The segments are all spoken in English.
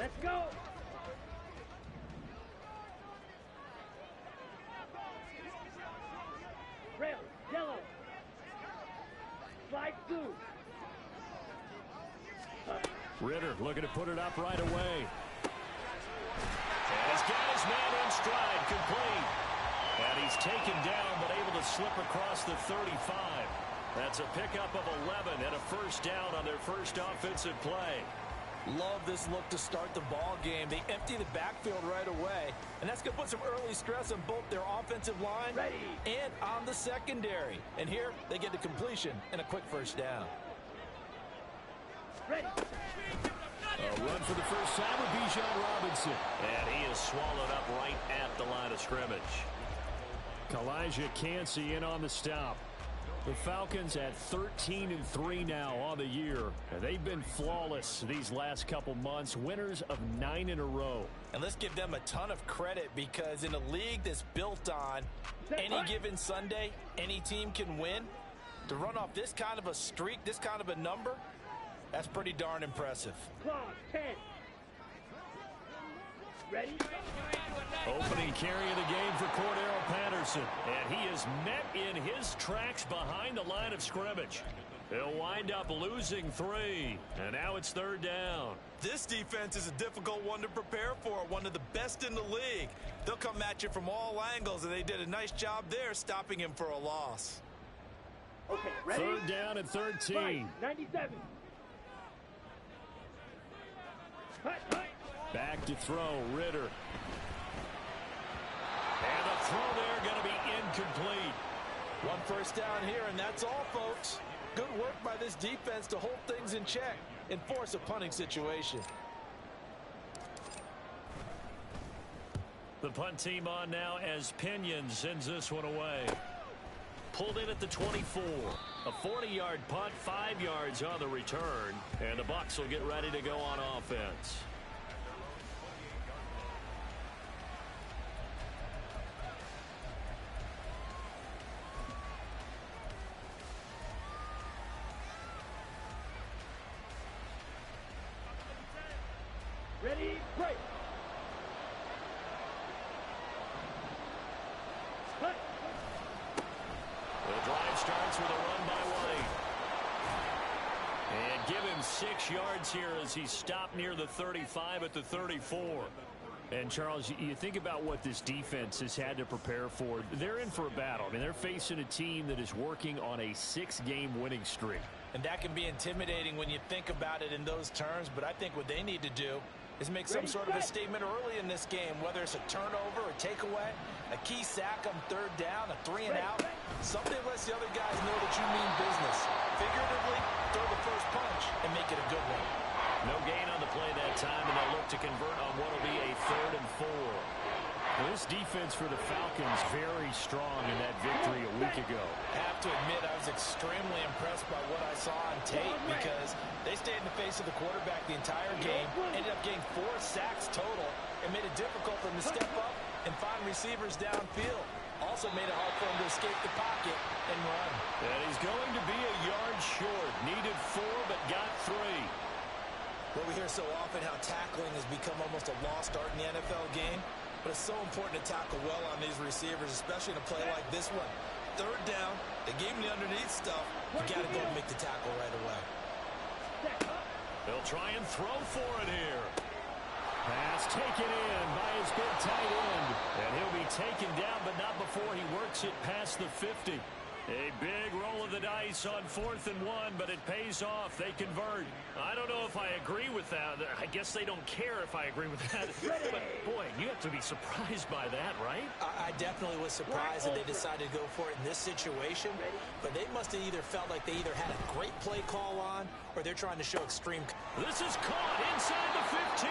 Let's go. Rail, yellow. Slide through. Ritter looking to put it up right away. And he's got his man in stride, complete. And he's taken down, but able to slip across the 35. That's a pickup of 11 and a first down on their first offensive play. Love this look to start the ball game. They empty the backfield right away, and that's going to put some early stress on both their offensive line and on the secondary. And here they get the completion and a quick first down. Ready. A run for the first time with Bijan Robinson. And he is swallowed up right at the line of scrimmage. Kalijah Cansey in on the stop. The Falcons at 13-3 now on the year. And they've been flawless these last couple months, winners of 9 in a row. And let's give them a ton of credit, because in a league that's built on any given Sunday, any team can win. To run off this kind of a streak, this kind of a number, that's pretty darn impressive. Clock, 10. Ready? Opening carry of the game for Cordero Patterson. And he is met in his tracks behind the line of scrimmage. He'll wind up losing 3. And now it's third down. This defense is a difficult one to prepare for, one of the best in the league. They'll come at you from all angles, and they did a nice job there stopping him for a loss. Okay, ready? Third down and 13. Right, 97. Hut, hut. Back to throw, Ritter. And the throw there going to be incomplete. One first down here, and that's all, folks. Good work by this defense to hold things in check and force a punting situation. The punt team on now as Pinion sends this one away. Pulled in at the 24. A 40-yard punt, 5 yards on the return. And the Bucs will get ready to go on offense. Ready, break. Hut. The drive starts with a run by White. And give him 6 yards here as he stopped near the 35 at the 34. And, Charles, you think about what this defense has had to prepare for. They're in for a battle. I mean, they're facing a team that is working on a 6-game winning streak. And that can be intimidating when you think about it in those terms, but I think what they need to do is make some sort of a statement early in this game, whether it's a turnover, a takeaway, a key sack on third down, a 3 and out, something that lets the other guys know that you mean business. Figuratively, throw the first punch and make it a good one. No gain on the play that time, and they'll look to convert on what will be a 3rd and 4. Well, this defense for the Falcons very strong in that victory a week ago. I have to admit, I was extremely impressed by what I saw on tape, because they stayed in the face of the quarterback the entire game, ended up getting 4 sacks total, and made it difficult for him to step up and find receivers downfield. Also made it hard for him to escape the pocket and run. And he's going to be a yard short. Needed 4, but got 3. Well, we hear so often how tackling has become almost a lost art in the NFL game. But it's so important to tackle well on these receivers, especially in a play like this one. Third down, they gave him the underneath stuff. You got to go and make the tackle right away. They'll try and throw for it here. Pass taken in by his big tight end. And he'll be taken down, but not before he works it past the 50. A big roll of the dice on 4th and 1, but it pays off. They convert. I don't know if I agree with that. I guess they don't care if I agree with that. But, boy, you have to be surprised by that, right? I definitely was surprised that they decided to go for it in this situation. But they must have either felt like they either had a great play call on, or they're trying to show extreme. This is caught inside the 15.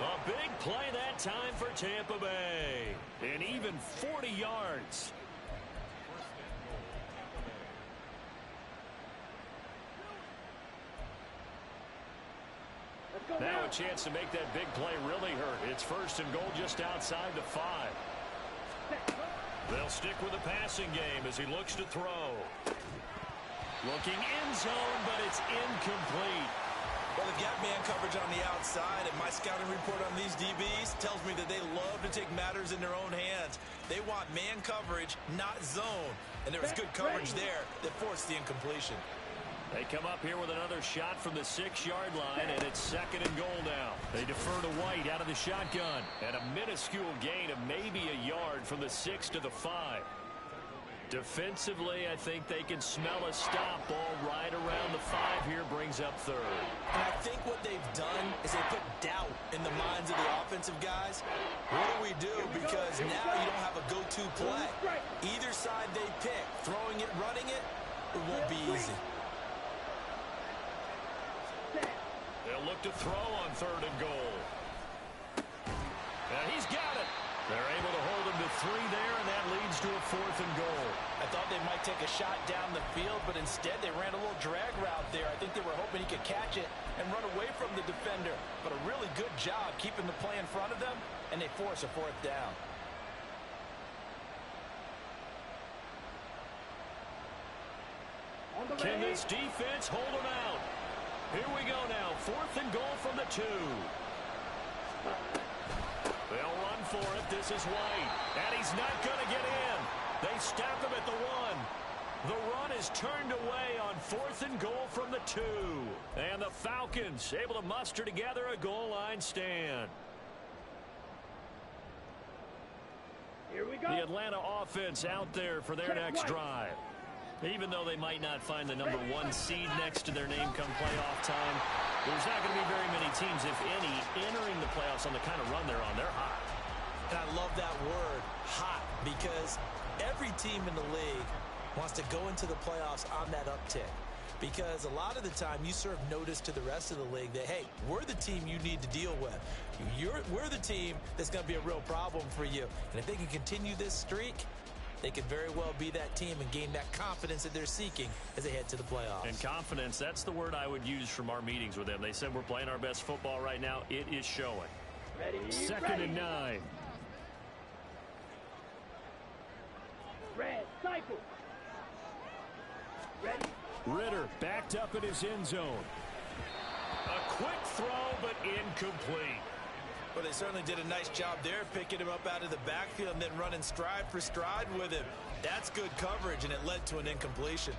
A big play that time for Tampa Bay. And even 40 yards. Now a chance to make that big play really hurt. It's 1st and goal just outside the 5. They'll stick with the passing game as he looks to throw. Looking end zone, but it's incomplete. Well, they've got man coverage on the outside, and my scouting report on these DBs tells me that they love to take matters in their own hands. They want man coverage, not zone. And there was good coverage there that forced the incompletion. They come up here with another shot from the 6-yard line, and it's 2nd and goal now. They defer to White out of the shotgun. And a minuscule gain of maybe a yard from the 6 to the 5. Defensively, I think they can smell a stop. Ball right around the 5 here, brings up 3rd. And I think what they've done is they put doubt in the minds of the offensive guys. What do we do? Because now you don't have a go-to play. Either side they pick, throwing it, running it, it won't be easy. They'll look to throw on 3rd and goal. And he's got it. They're able to hold him to 3 there, and that leads to a 4th and goal. I thought they might take a shot down the field, but instead they ran a little drag route there. I think they were hoping he could catch it and run away from the defender. But a really good job keeping the play in front of them, and they force a 4th down. Can this defense hold him out? Here we go now. 4th and goal from the 2. They'll run for it. This is White. And he's not going to get in. They stop him at the 1. The run is turned away on 4th and goal from the 2. And the Falcons able to muster together a goal line stand. Here we go. The Atlanta offense out there for their next drive. Even though they might not find the number 1 seed next to their name come playoff time, there's not going to be very many teams, if any, entering the playoffs on the kind of run they're on. They're hot. And I love that word, hot, because every team in the league wants to go into the playoffs on that uptick. Because a lot of the time you serve notice to the rest of the league that, hey, we're the team you need to deal with. We're the team that's going to be a real problem for you. And if they can continue this streak, they could very well be that team and gain that confidence that they're seeking as they head to the playoffs. And confidence, that's the word I would use from our meetings with them. They said we're playing our best football right now. It is showing. Ready, 2nd and 9. Red, cycle. Ready. Ritter backed up in his end zone. A quick throw, but incomplete. Well, they certainly did a nice job there, picking him up out of the backfield and then running stride for stride with him. That's good coverage, and it led to an incompletion.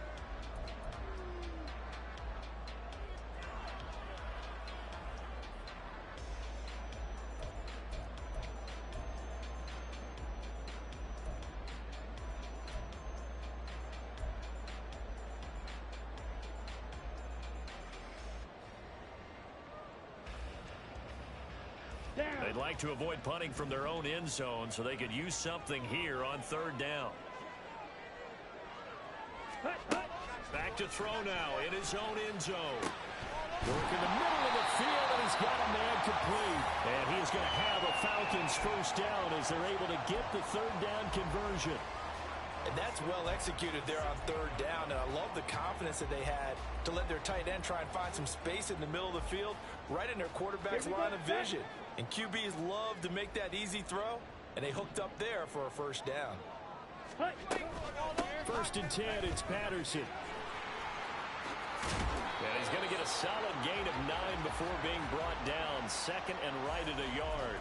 They'd like to avoid punting from their own end zone so they could use something here on 3rd down. Back to throw now in his own end zone. Work in the middle of the field, and he's got a man complete. And he is going to have a Falcons 1st down as they're able to get the 3rd down conversion. And that's well executed there on 3rd down, and I love the confidence that they had to let their tight end try and find some space in the middle of the field, right in their quarterback's line of vision. And QBs love to make that easy throw, and they hooked up there for a 1st down. 1st and 10, it's Patterson. And he's going to get a solid gain of 9 before being brought down. 2nd and right at a yard.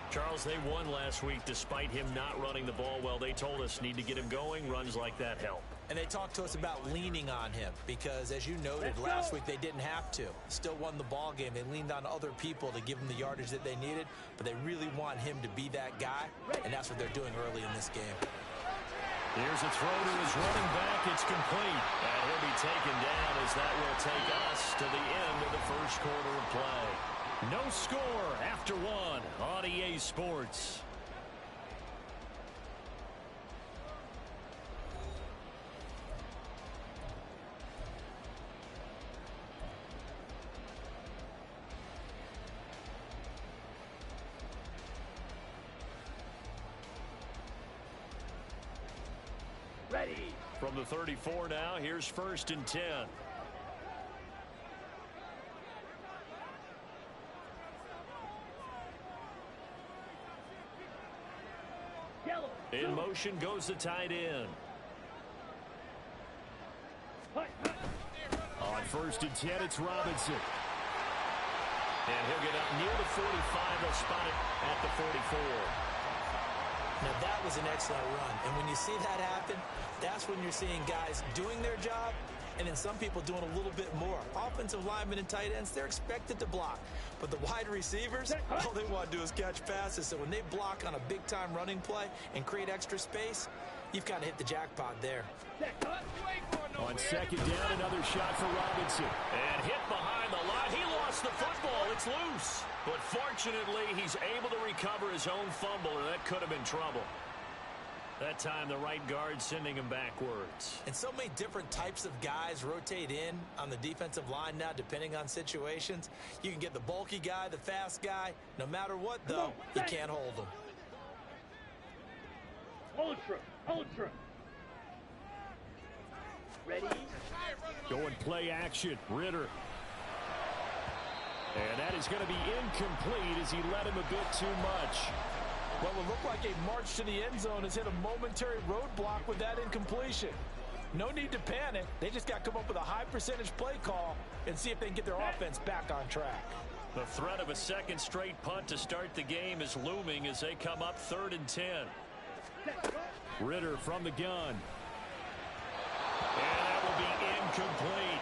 Charles, they won last week despite him not running the ball well. They told us need to get him going. Runs like that help. And they talked to us about leaning on him because, as you noted, last week they didn't have to. Still won the ball game. They leaned on other people to give them the yardage that they needed, but they really want him to be that guy, and that's what they're doing early in this game. Here's a throw to his running back. It's complete. And he'll be taken down as that will take us to the end of the 1st quarter of play. No score after 1 on EA Sports. Ready. From the 34 now, here's 1st and 10. In motion goes the tight end. On 1st and 10, it's Robinson. And he'll get up near the 45. They'll spot it at the 44. Now, that was an excellent run. And when you see that happen, that's when you're seeing guys doing their job and then some people doing a little bit more. Offensive linemen and tight ends, they're expected to block. But the wide receivers, all they want to do is catch passes. So when they block on a big-time running play and create extra space, you've kind of hit the jackpot there. On second down, another shot for Robinson. And hit behind the line. He lost the football. It's loose. But fortunately, he's able to recover his own fumble, or that could have been trouble. That time, the right guard sending him backwards. And so many different types of guys rotate in on the defensive line now, depending on situations. You can get the bulky guy, the fast guy. No matter what, though, you can't hold them. Ultra. Ready? Going play action. Ritter. And that is going to be incomplete as he led him a bit too much. Well, it looked like a march to the end zone has hit a momentary roadblock with that incompletion. No need to panic. They just got to come up with a high percentage play call and see if they can get their offense back on track. The threat of a second straight punt to start the game is looming as they come up 3rd and 10. Ritter from the gun. And that will be incomplete.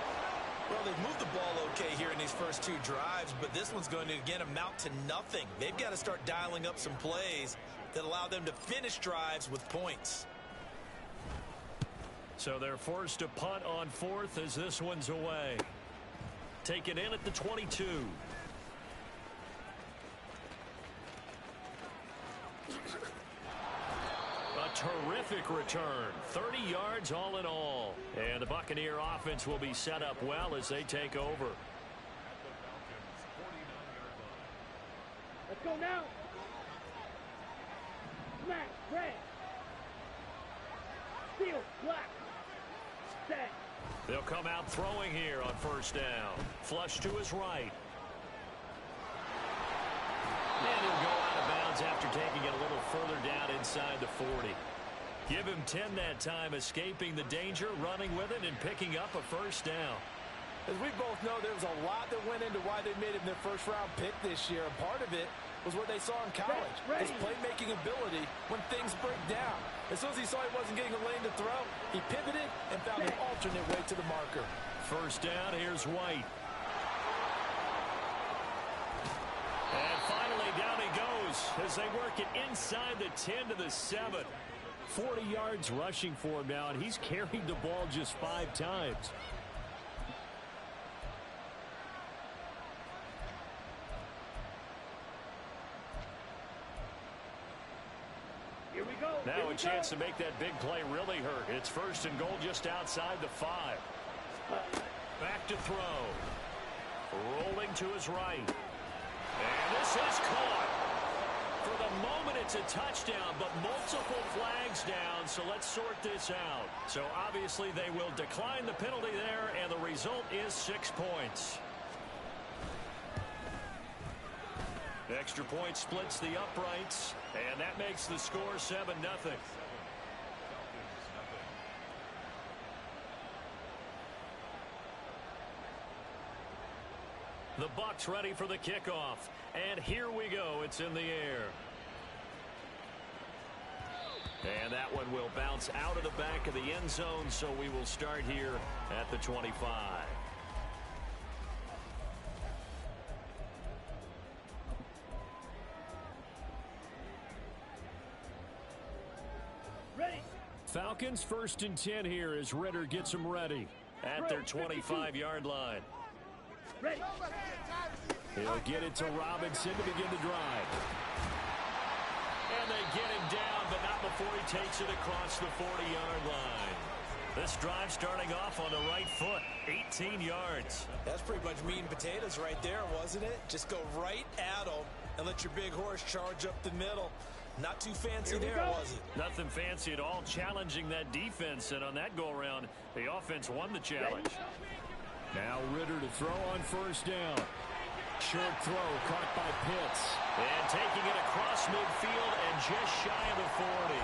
Well, they've moved the ball okay here in these first 2 drives, but this one's going to, again, amount to nothing. They've got to start dialing up some plays that allow them to finish drives with points. So they're forced to punt on 4th as this one's away. Taken in at the 22. Terrific return. 30 yards all in all. And the Buccaneer offense will be set up well as they take over. Let's go now. Smash, red. Steel, black. Set. They'll come out throwing here on 1st down. Flush to his right. And he'll go out of bounds after taking it a little further down inside the 40. Give him 10 that time, escaping the danger, running with it, and picking up a 1st down. As we both know, there was a lot that went into why they made him their first-round pick this year, and part of it was what they saw in college, his playmaking ability when things break down. As soon as he saw he wasn't getting a lane to throw, he pivoted and found an alternate way to the marker. 1st down, here's White. And finally, down he goes as they work it inside the 10 to the 7. 40 yards rushing for him now, and he's carried the ball just 5 times. Here we go. Now a chance to make that big play really hurt. It's 1st and goal just outside the 5. Back to throw. Rolling to his right. And this is caught. For the moment, it's a touchdown, but multiple flags down, so let's sort this out. So obviously they will decline the penalty there, and the result is 6 points. Extra point splits the uprights, and that makes the score 7-0. The Bucs ready for the kickoff. And here we go. It's in the air. And that one will bounce out of the back of the end zone, so we will start here at the 25. Ready. Falcons 1st and 10 here as Ritter gets them ready at their 25-yard line. Ready. He'll get it to Robinson to begin the drive. And they get him down, but not before he takes it across the 40-yard line. This drive starting off on the right foot, 18 yards. That's pretty much meat and potatoes right there, wasn't it? Just go right at him and let your big horse charge up the middle. Not too fancy there, was it? Nothing fancy at all, challenging that defense, and on that go-around, the offense won the challenge. Now Ritter to throw on 1st down. Short throw caught by Pitts. And taking it across midfield and just shy of the 40.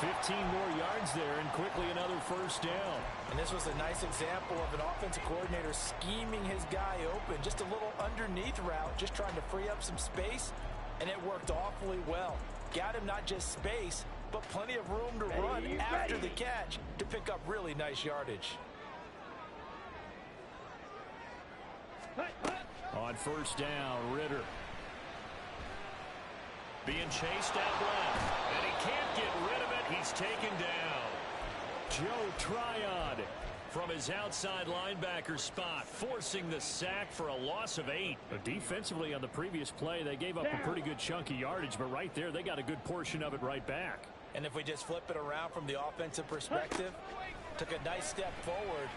15 more yards there and quickly another first down. And this was a nice example of an offensive coordinator scheming his guy open. Just a little underneath route, just trying to free up some space, and it worked awfully well. Got him not just space, but plenty of room to run after the catch to pick up really nice yardage. On first down, Ritter. Being chased out left, and he can't get rid of it. He's taken down. Joe Tryon from his outside linebacker spot, forcing the sack for a loss of 8. Defensively on the previous play, they gave up a pretty good chunk of yardage, but right there, they got a good portion of it right back. And if we just flip it around from the offensive perspective, took a nice step forward,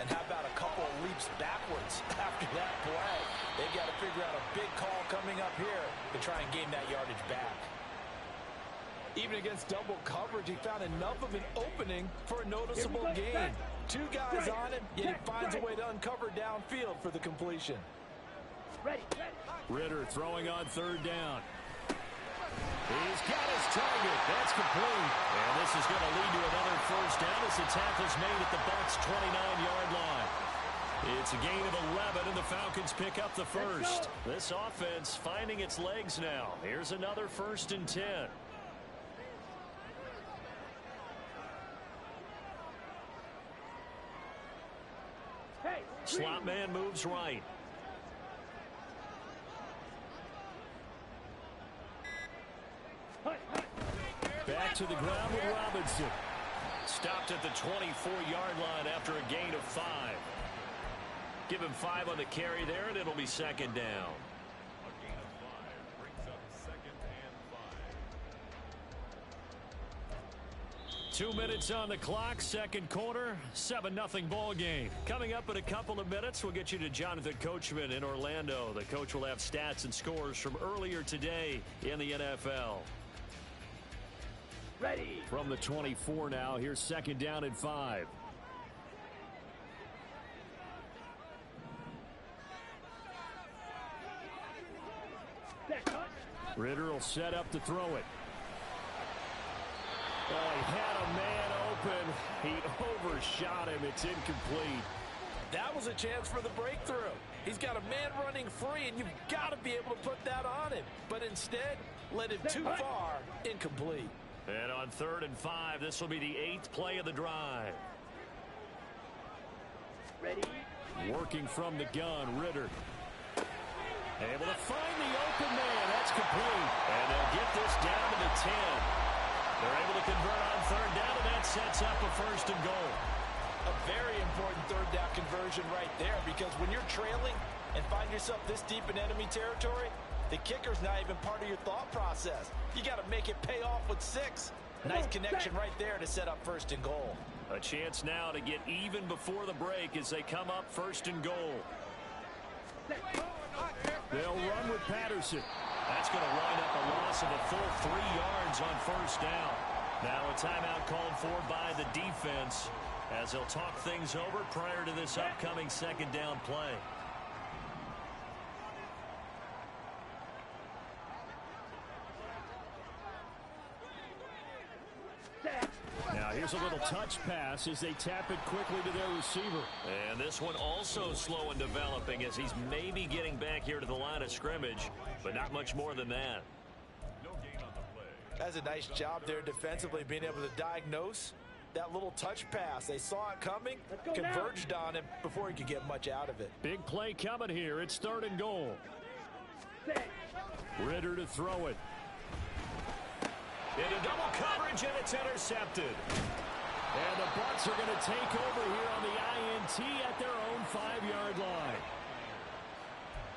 and how about a couple of leaps backwards after that play? They've got to figure out a big call coming up here to try and gain that yardage back. Even against double coverage, he found enough of an opening for a noticeable gain. Two guys on him, yet he finds a way to uncover downfield for the completion. Ritter throwing on third down. He's got his target. That's complete. And this is going to lead to another first down as the tackle's made at the Bucs' 29-yard line. It's a gain of 11, and the Falcons pick up the first. This offense finding its legs now. Here's another 1st and 10. Slot man moves right. Back to the ground with Robinson. Stopped at the 24-yard line after a gain of 5. Give him 5 on the carry there, and it'll be second down. A gain of 5 brings up 2nd and 5. 2 minutes on the clock, second quarter, 7-0 ball game. Coming up in a couple of minutes, we'll get you to Jonathan Coachman in Orlando. The coach will have stats and scores from earlier today in the NFL. Ready. From the 24 now, here's second down and 5. Ritter will set up to throw it. Oh, he had a man open. He overshot him. It's incomplete. That was a chance for the breakthrough. He's got a man running free, and you've got to be able to put that on him. But instead, led him too far, incomplete. And on 3rd and 5, this will be the 8th play of the drive. Ready. Working from the gun, Ritter. Able to find the open man. That's complete. And they'll get this down to the 10. They're able to convert on 3rd down, and that sets up a 1st and goal. A very important 3rd down conversion right there, because when you're trailing and find yourself this deep in enemy territory, the kicker's not even part of your thought process. You got to make it pay off with 6. Nice connection right there to set up 1st and goal. A chance now to get even before the break as they come up 1st and goal. They'll run with Patterson. That's going to wind up a loss of a full 3 yards on 1st down. Now a timeout called for by the defense as they'll talk things over prior to this upcoming 2nd down play. Now here's a little touch pass as they tap it quickly to their receiver. And this one also slow in developing as he's maybe getting back here to the line of scrimmage, but not much more than that. No gain on the play. That's a nice job there defensively, being able to diagnose that little touch pass. They saw it coming, converged on him before he could get much out of it. Big play coming here. It's 3rd and goal. Ritter to throw it. Into double coverage, and it's intercepted. And the Bucs are going to take over here on the INT at their own 5-yard line.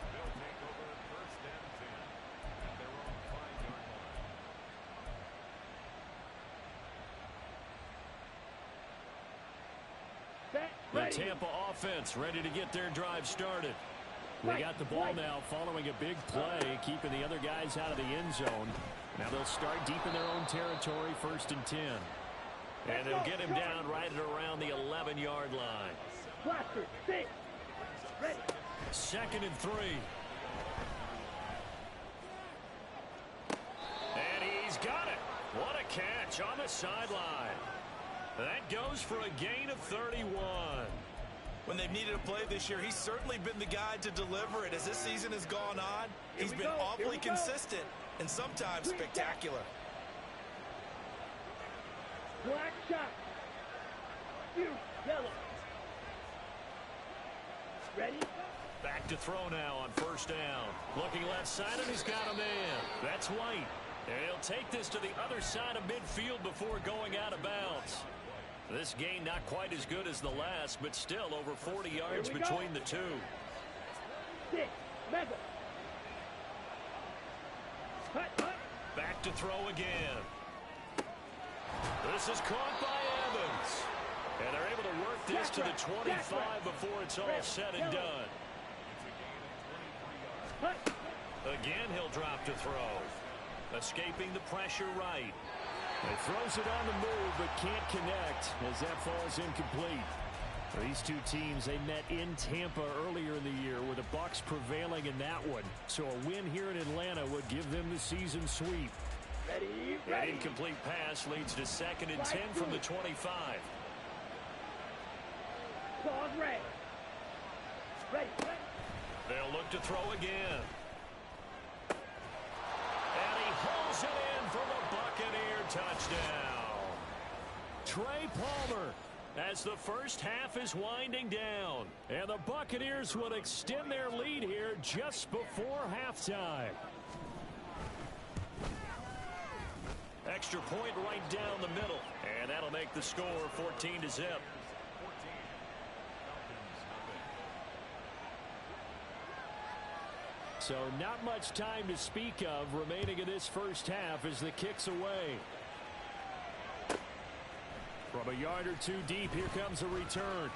They'll take over 1st and 10 at their own 5-yard line. The Tampa offense ready to get their drive started. They got the ball now following a big play, keeping the other guys out of the end zone. Now they'll start deep in their own territory, 1st and 10. And they'll get him down right at around the 11-yard line. Blaster, 6. Ready. 2nd and 3. And he's got it. What a catch on the sideline. That goes for a gain of 31. When they've needed a play this year, he's certainly been the guy to deliver it. As this season has gone on, he's been awfully consistent and sometimes spectacular. Black shot. Yellow. Ready? Back to throw now on first down. Looking left side, and he's got a man. That's White. And he'll take this to the other side of midfield before going out of bounds. This gain not quite as good as the last, but still over 40 yards between the two. 6, mega. Hut. Back to throw again. This is caught by Evans. And they're able to work this to the 25 before it's all said and done. Again, he'll drop to throw. Escaping the pressure right. He throws it on the move, but can't connect as that falls incomplete. These two teams, they met in Tampa earlier in the year with the Bucs prevailing in that one. So a win here in Atlanta would give them the season sweep. An incomplete pass leads to 2nd and 10 from the 25. Pause, ready. They'll look to throw again. And he hauls it in for the Buccaneer touchdown. Trey Palmer, as the first half is winding down. And the Buccaneers will extend their lead here just before halftime. Extra point right down the middle. And that'll make the score 14-0. So not much time to speak of remaining in this first half as the kick's away. From a yard or two deep, here comes a return.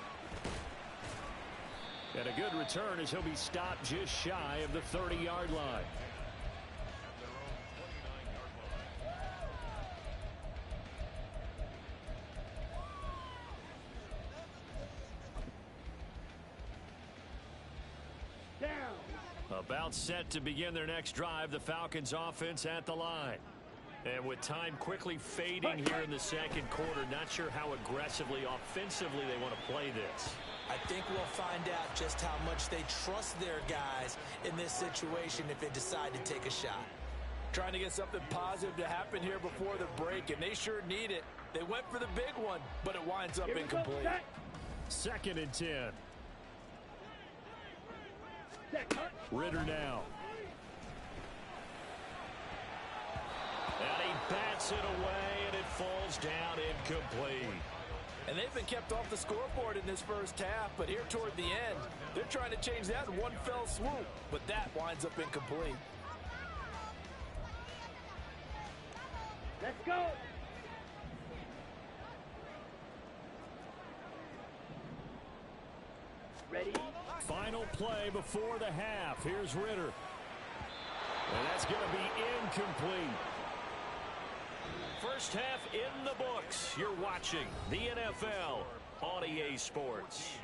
And a good return as he'll be stopped just shy of the 30-yard line. About set to begin their next drive, the Falcons offense at the line. And with time quickly fading here in the second quarter, not sure how aggressively, offensively they want to play this. I think we'll find out just how much they trust their guys in this situation if they decide to take a shot. Trying to get something positive to happen here before the break, and they sure need it. They went for the big one, but it winds up incomplete. 2nd and 10. Ritter now. And he bats it away, and it falls down incomplete. And they've been kept off the scoreboard in this first half, but here toward the end, they're trying to change that in one fell swoop, but that winds up incomplete. Let's go. Ready? Final play before the half. Here's Ritter. And that's going to be incomplete. First half in the books. You're watching the NFL on EA Sports.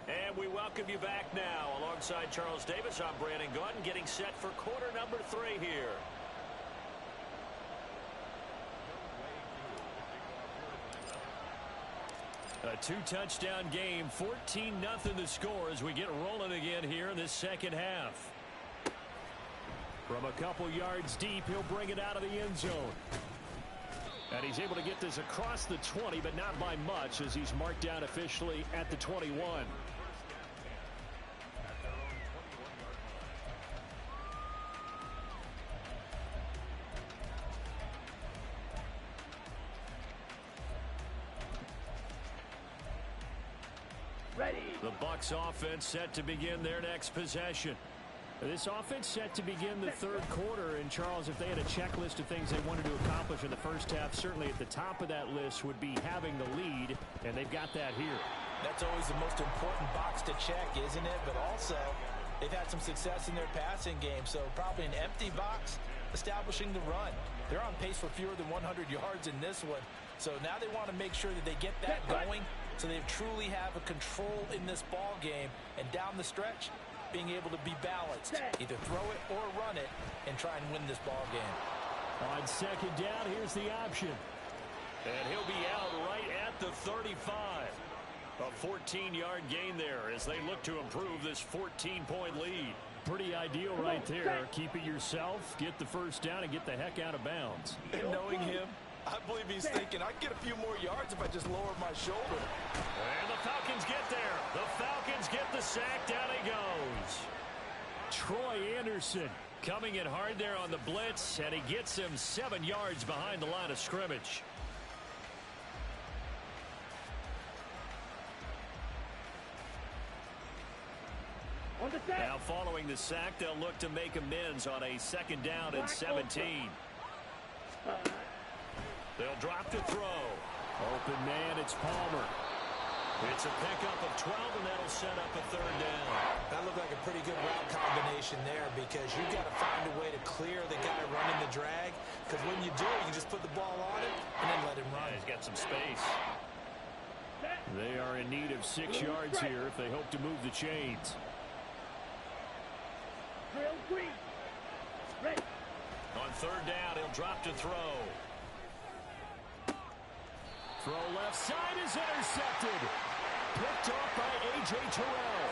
And we welcome you back now. Alongside Charles Davis, I'm Brandon Gordon, getting set for quarter number 3 here. A 2-touchdown game, 14-0 the score as we get rolling again here in this second half. From a couple yards deep, he'll bring it out of the end zone. And he's able to get this across the 20, but not by much as he's marked down officially at the 21. Ready. The Bucs offense set to begin their next possession. This offense set to begin the third quarter. And, Charles, if they had a checklist of things they wanted to accomplish in the first half, certainly at the top of that list would be having the lead, and they've got that here. That's always the most important box to check, isn't it? But also, they've had some success in their passing game, so probably an empty box establishing the run. They're on pace for fewer than 100 yards in this one, so now they want to make sure that they get that going so they truly have a control in this ball game, and down the stretch, being able to be balanced, either throw it or run it, and try and win this ball game. On second down, here's the option. And he'll be out right at the 35. A 14-yard gain there as they look to improve this 14-point lead. Pretty ideal right there. Keep it yourself, get the first down, and get the heck out of bounds. And knowing him, I believe he's thinking, I can get a few more yards if I just lower my shoulder. And the Falcons get there. The Falcons get the sack. Down he goes. Troy Anderson coming in hard there on the blitz, and he gets him 7 yards behind the line of scrimmage. Now following the sack, they'll look to make amends on a second down and 17. They'll drop to throw. Open man, it's Palmer. It's a pickup of 12, and that'll set up a third down. That looked like a pretty good route combination there, because you've got to find a way to clear the guy running the drag, because when you do, you can just put the ball on him and then let him run. Yeah, he's got some space. They are in need of 6 yards here if they hope to move the chains. On third down, he'll drop to throw. Throw left side is intercepted. Picked off by A.J. Terrell.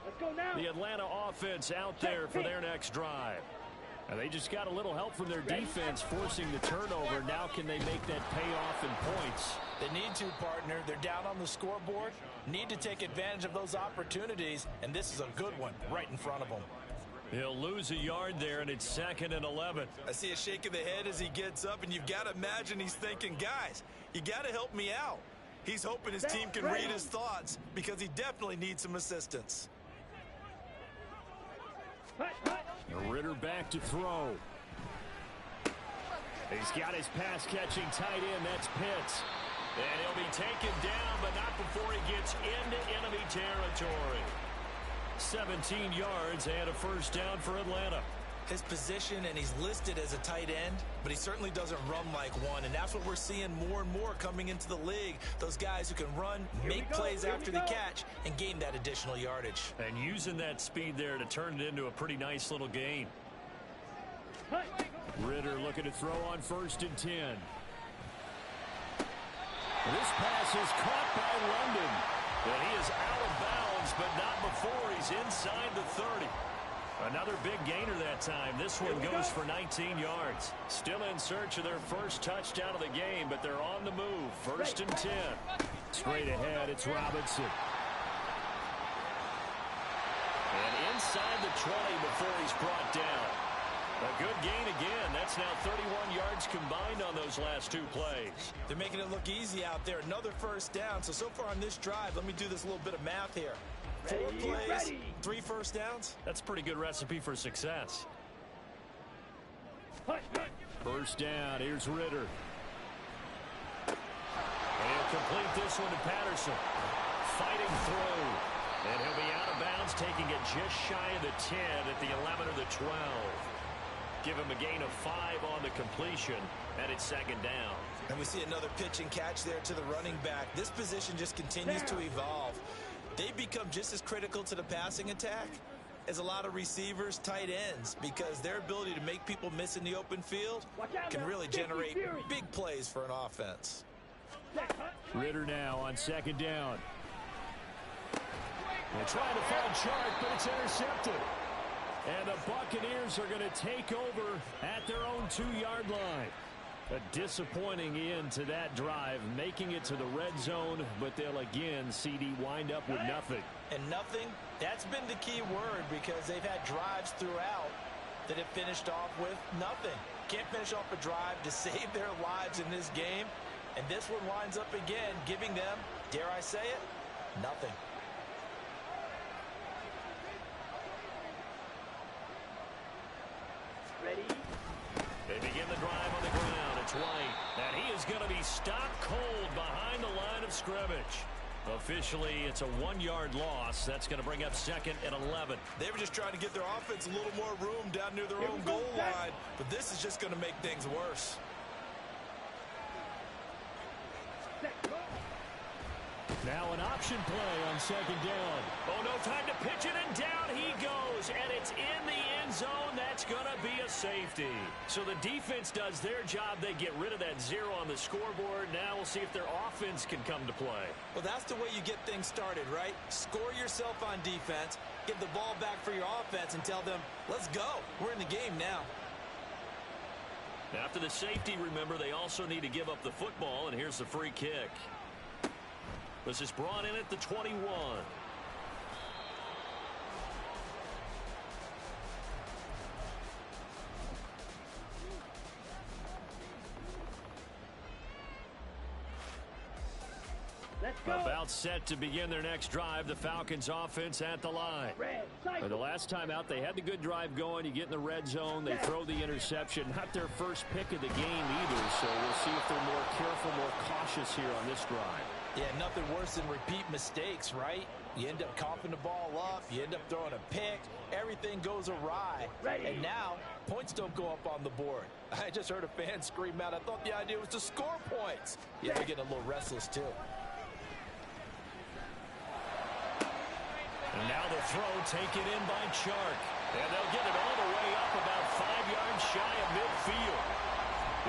Let's go now. The Atlanta offense out there for their next drive. And they just got a little help from their defense forcing the turnover. Now can they make that pay off in points? They need to, partner. They're down on the scoreboard. Need to take advantage of those opportunities, and this is a good one right in front of them. He'll lose a yard there, and it's 2nd and 11. I see a shake of the head as he gets up, and you've got to imagine he's thinking, guys, you got to help me out. He's hoping his team can read his thoughts because he definitely needs some assistance. Ritter back to throw. He's got his pass-catching tight end. That's Pitts. And he'll be taken down, but not before he gets into enemy territory. 17 yards and a first down for Atlanta. His position, and he's listed as a tight end, but he certainly doesn't run like one, and that's what we're seeing more and more coming into the league. Those guys who can run, make plays after the catch, and gain that additional yardage. And using that speed there to turn it into a pretty nice little gain. Ritter looking to throw on 1st and 10. This pass is caught by London. And he is out of bounds, but not before he's inside the 30. Another big gainer that time. This one goes for 19 yards. Still in search of their first touchdown of the game, but they're on the move. 1st and 10. Straight ahead, it's Robinson. And inside the 20 before he's brought down. A good gain again. That's now 31 yards combined on those last 2 plays. They're making it look easy out there. Another first down. So far on this drive, let me do this little bit of math here. 4 plays, 3 first downs. That's a pretty good recipe for success. First down, here's Ritter. And he'll complete this one to Patterson. Fighting through. And he'll be out of bounds, taking it just shy of the 10 at the 11 or the 12. Give him a gain of 5 on the completion, and it's 2nd down. And we see another pitch and catch there to the running back. This position just continues to evolve. They become just as critical to the passing attack as a lot of receivers, tight ends, because their ability to make people miss in the open field can really generate big plays for an offense. Ritter now on 2nd down. They're trying to find Chark, but it's intercepted. And the Buccaneers are going to take over at their own 2-yard line. A disappointing end to that drive, making it to the red zone, but they'll again, CD, wind up with nothing. And nothing, that's been the key word, because they've had drives throughout that have finished off with nothing. can't finish off a drive to save their lives in this game. And this one lines up again, giving them, dare I say it, nothing. Ready? They begin the drive on the ground. It's White. And he is going to be stopped cold behind the line of scrimmage. Officially, it's a 1-yard loss. That's going to bring up 2nd and 11. They were just trying to get their offense a little more room down near their own goal line. But this is just going to make things worse. Now an option play on 2nd down. Oh, no time to pitch it, and down he goes. And it's in the end zone. That's going to be a safety. So the defense does their job. They get rid of that 0 on the scoreboard. Now we'll see if their offense can come to play. Well, that's the way you get things started, right? Score yourself on defense, give the ball back for your offense, and tell them, let's go. We're in the game now. After the safety, remember, they also need to give up the football, and here's the free kick. This is brought in at the 21. Let's go. About set to begin their next drive. The Falcons offense at the line. Red, The last time out, they had the good drive going. You get in the red zone. They throw the interception. Not their first pick of the game either, so we'll see if they're more careful, more cautious here on this drive. Yeah, nothing worse than repeat mistakes, right? You end up coughing the ball up. You end up throwing a pick. Everything goes awry. And now, points don't go up on the board. I just heard a fan scream out, I thought the idea was to score points. Yeah, they're getting a little restless, too. And now the throw taken in by Chark. And they'll get it all the way up about 5 yards shy of midfield.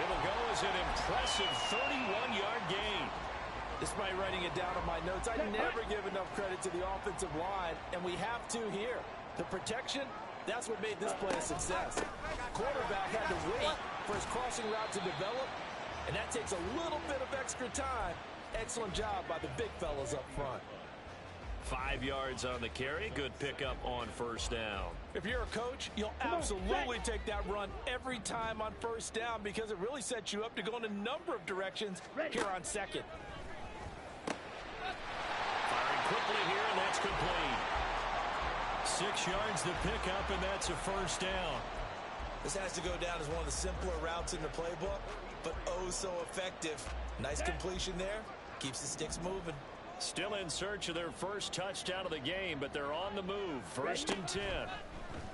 It'll go as an impressive 31-yard gain. Despite writing it down on my notes, I never give enough credit to the offensive line, and we have to here. The protection, that's what made this play a success. Quarterback had to wait for his crossing route to develop, and that takes a little bit of extra time. Excellent job by the big fellas up front. 5 yards on the carry. Good pickup on first down. If you're a coach, you'll absolutely take that run every time on first down because it really sets you up to go in a number of directions here on second. Firing quickly here, and that's complete. 6 yards to pick up, and that's a first down. This has to go down as one of the simpler routes in the playbook, but oh so effective. Nice completion there. Keeps the sticks moving. Still in search of their first touchdown of the game, but they're on the move. 1st and 10.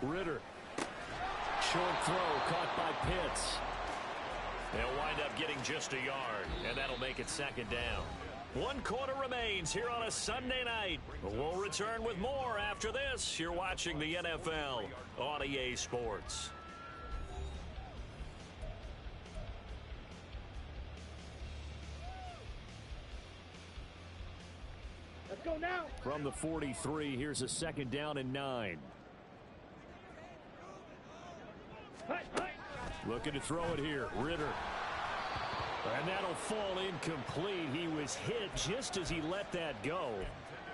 Ritter. Short throw caught by Pitts. They'll wind up getting just a yard, and that'll make it 2nd down. 1 quarter remains here on a Sunday night. We'll return with more after this. You're watching the NFL on EA Sports. Let's go now. From the 43, here's a 2nd down and 9. Looking to throw it here. Ritter. And that'll fall incomplete. He was hit just as he let that go.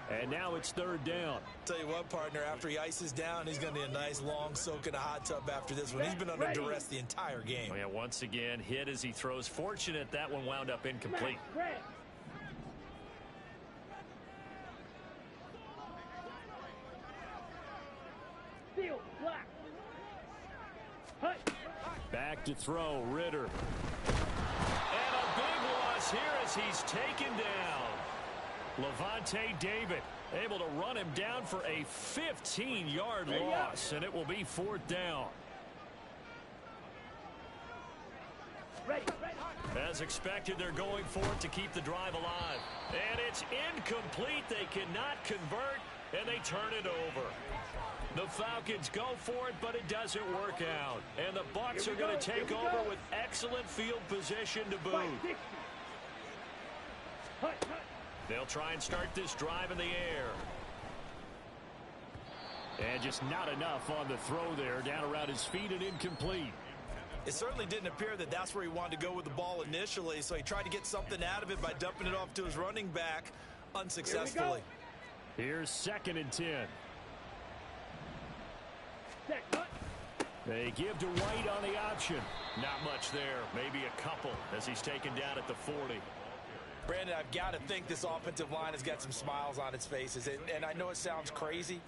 And now it's 3rd down. Tell you what, partner, after he ices down, he's going to need a nice long soak in a hot tub after this one. He's been under duress the entire game. Oh, yeah, once again, hit as he throws. Fortunate that one wound up incomplete. Red. Field, black. Back to throw, Ritter. And a big loss here as he's taken down. Levante David able to run him down for a 15-yard loss, and it will be 4th down. As expected, they're going for it to keep the drive alive. And it's incomplete. They cannot convert, and they turn it over. The Falcons go for it, but it doesn't work out. And the Bucs are going to take over with excellent field position to boot. They'll try and start this drive in the air. And just not enough on the throw there. Down around his feet and incomplete. It certainly didn't appear that that's where he wanted to go with the ball initially, so he tried to get something out of it by dumping it off to his running back unsuccessfully. Here's 2nd and 10. They give to White on the option. Not much there. Maybe a couple as he's taken down at the 40. Brandon, I've got to think this offensive line has got some smiles on its faces. And I know it sounds crazy,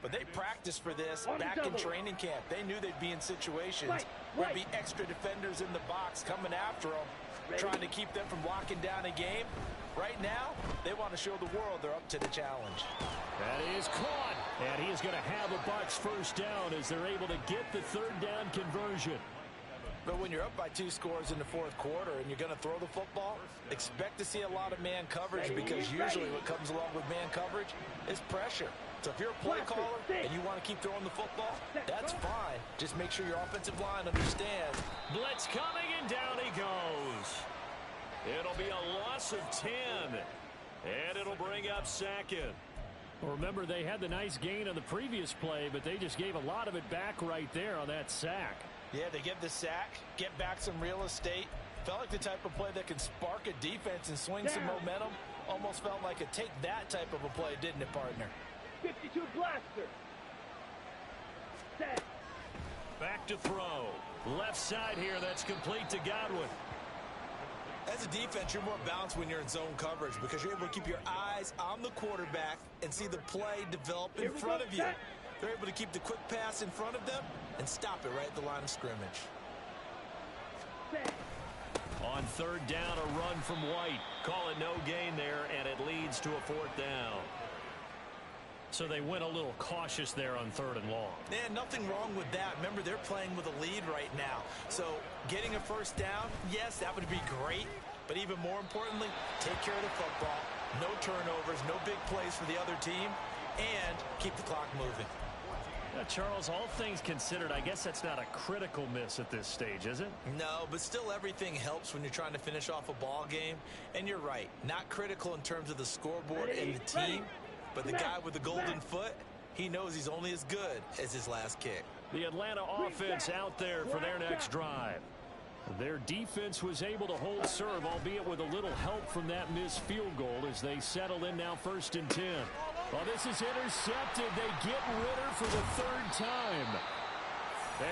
but they practiced for this back in training camp. They knew they'd be in situations where there'd be extra defenders in the box coming after them, trying to keep them from locking down a game. Right now, they want to show the world they're up to the challenge. That is caught. And he is going to have a Bucs first down as they're able to get the third down conversion. But when you're up by 2 scores in the fourth quarter and you're going to throw the football, expect to see a lot of man coverage, because usually what comes along with man coverage is pressure. So if you're a play caller and you want to keep throwing the football, that's fine. Just make sure your offensive line understands. Blitz coming, and down he goes. It'll be a loss of 10, and it'll bring up second. Well, remember, they had the nice gain on the previous play, but they just gave a lot of it back right there on that sack. Yeah, they get the sack, get back some real estate. Felt like the type of play that can spark a defense and swing some momentum. Almost felt like a take that type of a play, didn't it, partner? 52 blaster. Set. Back to throw. Left side here, that's complete to Godwin. As a defense, you're more balanced when you're in zone coverage because you're able to keep your eyes on the quarterback and see the play develop in front of you. They're able to keep the quick pass in front of them and stop it right at the line of scrimmage. On third down, a run from White. Call it no gain there, and it leads to a fourth down. So they went a little cautious there on third and long. And nothing wrong with that. Remember, they're playing with a lead right now. So getting a first down, yes, that would be great. But even more importantly, take care of the football. No turnovers, no big plays for the other team, and keep the clock moving. Now, Charles, all things considered, I guess that's not a critical miss at this stage, is it? No, but still everything helps when you're trying to finish off a ball game. And you're right, not critical in terms of the scoreboard and the team. But the guy with the golden foot, he knows he's only as good as his last kick. The Atlanta offense out there for their next drive. Their defense was able to hold serve, albeit with a little help from that missed field goal as they settle in now 1st and 10. Well, this is intercepted. They get Ritter for the third time.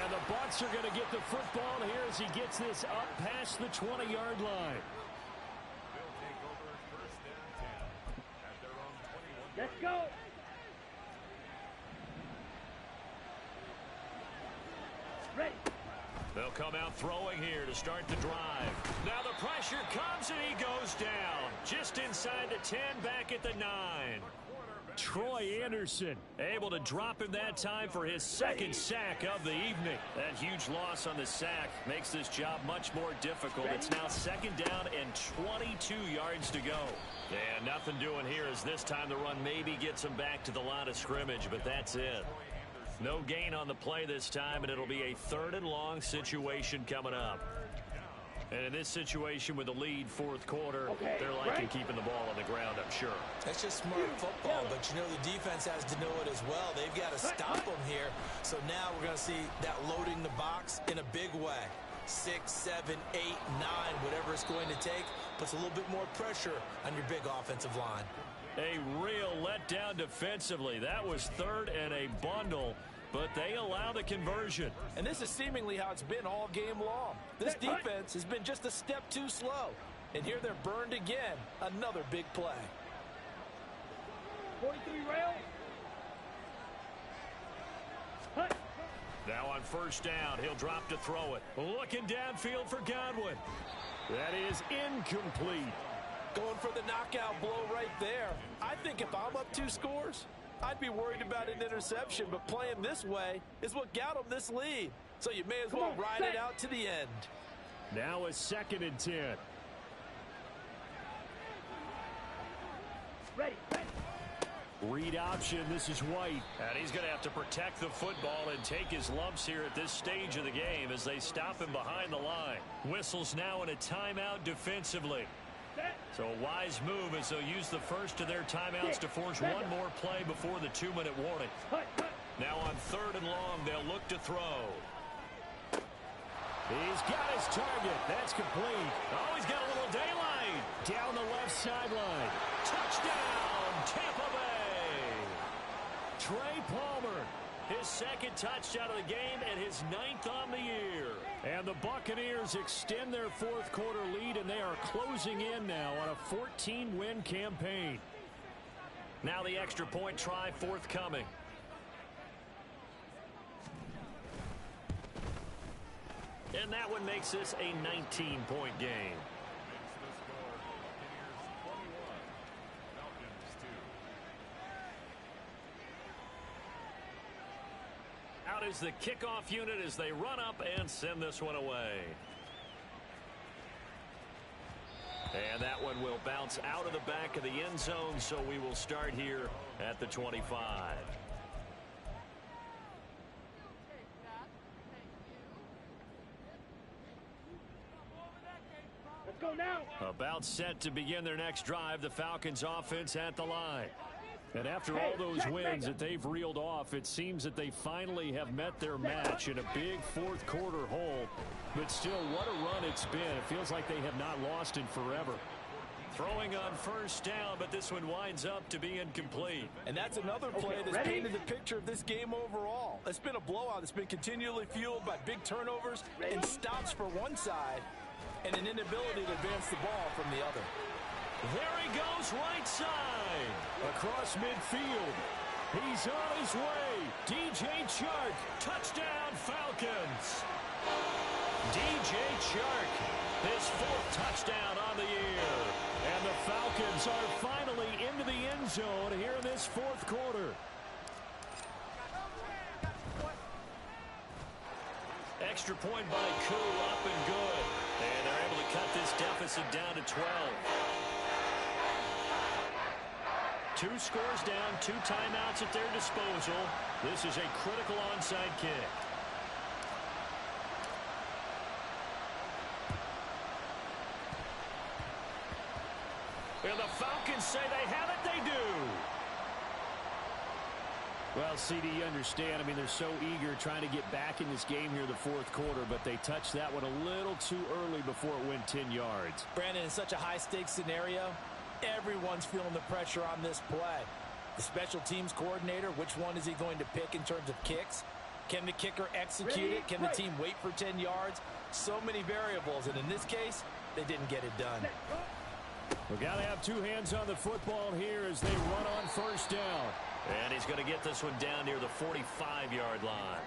And the Bucs are going to get the football here as he gets this up past the 20-yard line. Let's go. Ready. They'll come out throwing here to start the drive. Now the pressure comes and he goes down. Just inside the 10, back at the 9. Troy Anderson able to drop him that time for his second sack of the evening. That huge loss on the sack makes this job much more difficult. It's now 2nd down and 22 yards to go. And nothing doing here as this time the run maybe gets him back to the line of scrimmage, but that's it. No gain on the play this time, and it'll be a 3rd and long situation coming up. And in this situation with the lead 4th quarter, they're liking keeping the ball on the ground, I'm sure. That's just smart football, but you know the defense has to know it as well. They've got to stop them here. So now we're going to see that loading the box in a big way. 6, 7, 8, 9, whatever it's going to take, puts a little bit more pressure on your big offensive line. A real letdown defensively. That was 3rd and a bundle, but they allow the conversion. And this is seemingly how it's been all game long. This defense has been just a step too slow. And here they're burned again. Another big play. 43 rail. Hut. Now on 1st down, he'll drop to throw it. Looking downfield for Godwin. That is incomplete. Going for the knockout blow right there. I think if I'm up 2 scores, I'd be worried about an interception, but playing this way is what got them this lead. So you may as well ride it out to the end. Now a 2nd and 10. Ready. Read option, this is White. And he's going to have to protect the football and take his lumps here at this stage of the game as they stop him behind the line. Whistles now in a timeout defensively. So a wise move as they'll use the first of their timeouts to force one more play before the 2-minute warning. Now on 3rd and long, they'll look to throw. He's got his target. That's complete. Oh, he's got a little daylight. Down the left sideline. Touchdown, Tampa Bay. Trey Palmer His second touchdown of the game and his 9th on the year. And the Buccaneers extend their fourth quarter lead, and they are closing in now on a 14-win campaign. Now the extra point try forthcoming. And that one makes this a 19-point game. Out is the kickoff unit as they run up and send this one away. And that one will bounce out of the back of the end zone, so we will start here at the 25. Let's go now. About set to begin their next drive, the Falcons offense at the line. And after all those wins that they've reeled off, it seems that they finally have met their match in a big fourth quarter hole. But still, what a run it's been. It feels like they have not lost in forever. Throwing on first down, but this one winds up to be incomplete. And that's another play that's painted the picture of this game overall. It's been a blowout. It's been continually fueled by big turnovers and stops for one side and an inability to advance the ball from the other. There he goes, right side. Across midfield. He's on his way. DJ Chark. Touchdown, Falcons. DJ Chark. His 4th touchdown on the year. And the Falcons are finally into the end zone here in this fourth quarter. Extra point by Koo, up and good. And they're able to cut this deficit down to 12. 2 scores down, 2 timeouts at their disposal. This is a critical onside kick. And the Falcons say they have it, they do. Well, CD, you understand. I mean, they're so eager trying to get back in this game here the fourth quarter, but they touched that one a little too early before it went 10 yards. Brandon, in such a high-stakes scenario, everyone's feeling the pressure on this play. The special teams coordinator, which one is he going to pick in terms of kicks? Can the kicker execute it? Can the team wait for 10 yards? So many variables, and in this case, they didn't get it done. We've got to have 2 hands on the football here as they run on first down. And he's going to get this one down near the 45-yard line.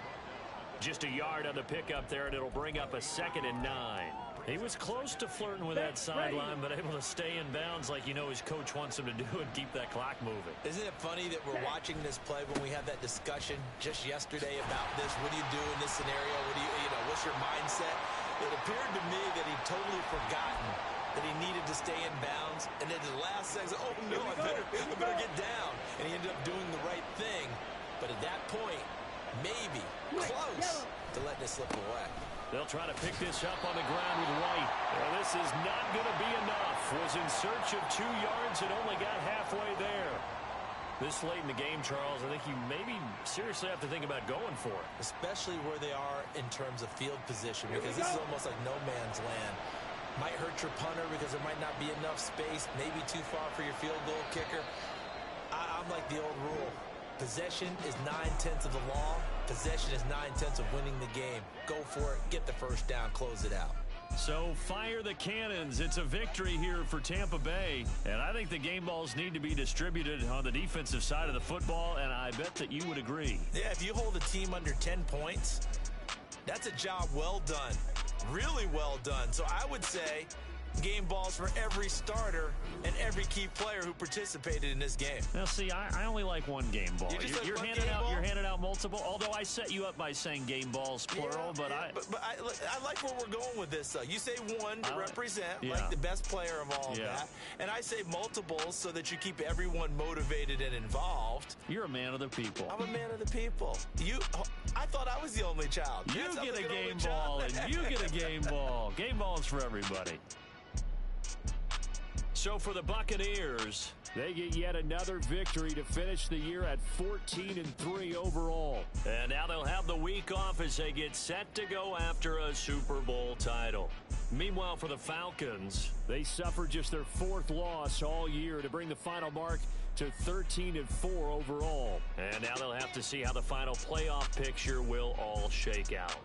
Just a yard on the pickup there, and it'll bring up a 2nd and 9. He was close to flirting with that sideline, but able to stay in bounds like you know his coach wants him to do and keep that clock moving. Isn't it funny that we're watching this play when we had that discussion just yesterday about this? What do you do in this scenario? What do you know, what's your mindset? It appeared to me that he'd totally forgotten that he needed to stay in bounds, and then the last second, oh no, I better get down. And he ended up doing the right thing. But at that point, maybe close to letting it slip away. They'll try to pick this up on the ground with White. Well, this is not going to be enough. Was in search of 2 yards and only got halfway there. This late in the game, Charles, I think you maybe seriously have to think about going for it. Especially where they are in terms of field position, because this is almost like no man's land. Might hurt your punter because there might not be enough space, maybe too far for your field goal kicker. I'm like the old rule. Possession is 9/10 of the law. Possession is 9/10 of winning the game. Go for it, get the first down, close it out. So fire the cannons. It's a victory here for Tampa Bay. And I think the game balls need to be distributed on the defensive side of the football, and I bet that you would agree. Yeah, if you hold a team under 10 points, that's a job well done. Really well done. So I would say game balls for every starter and every key player who participated in this game. Now, see, I only like one game ball. You're handing out multiple. Although I set you up by saying game balls plural, yeah, but I like where we're going with this. You say one to represent, like the best player of all that, and I say multiples so that you keep everyone motivated and involved. You're a man of the people. I'm a man of the people. I thought I was the only child. You get a game ball, and you get a game ball. Game balls for everybody. So for the Buccaneers, they get yet another victory to finish the year at 14-3 overall. And now they'll have the week off as they get set to go after a Super Bowl title. Meanwhile, for the Falcons, they suffered just their 4th loss all year to bring the final mark to 13-4 overall. And now they'll have to see how the final playoff picture will all shake out.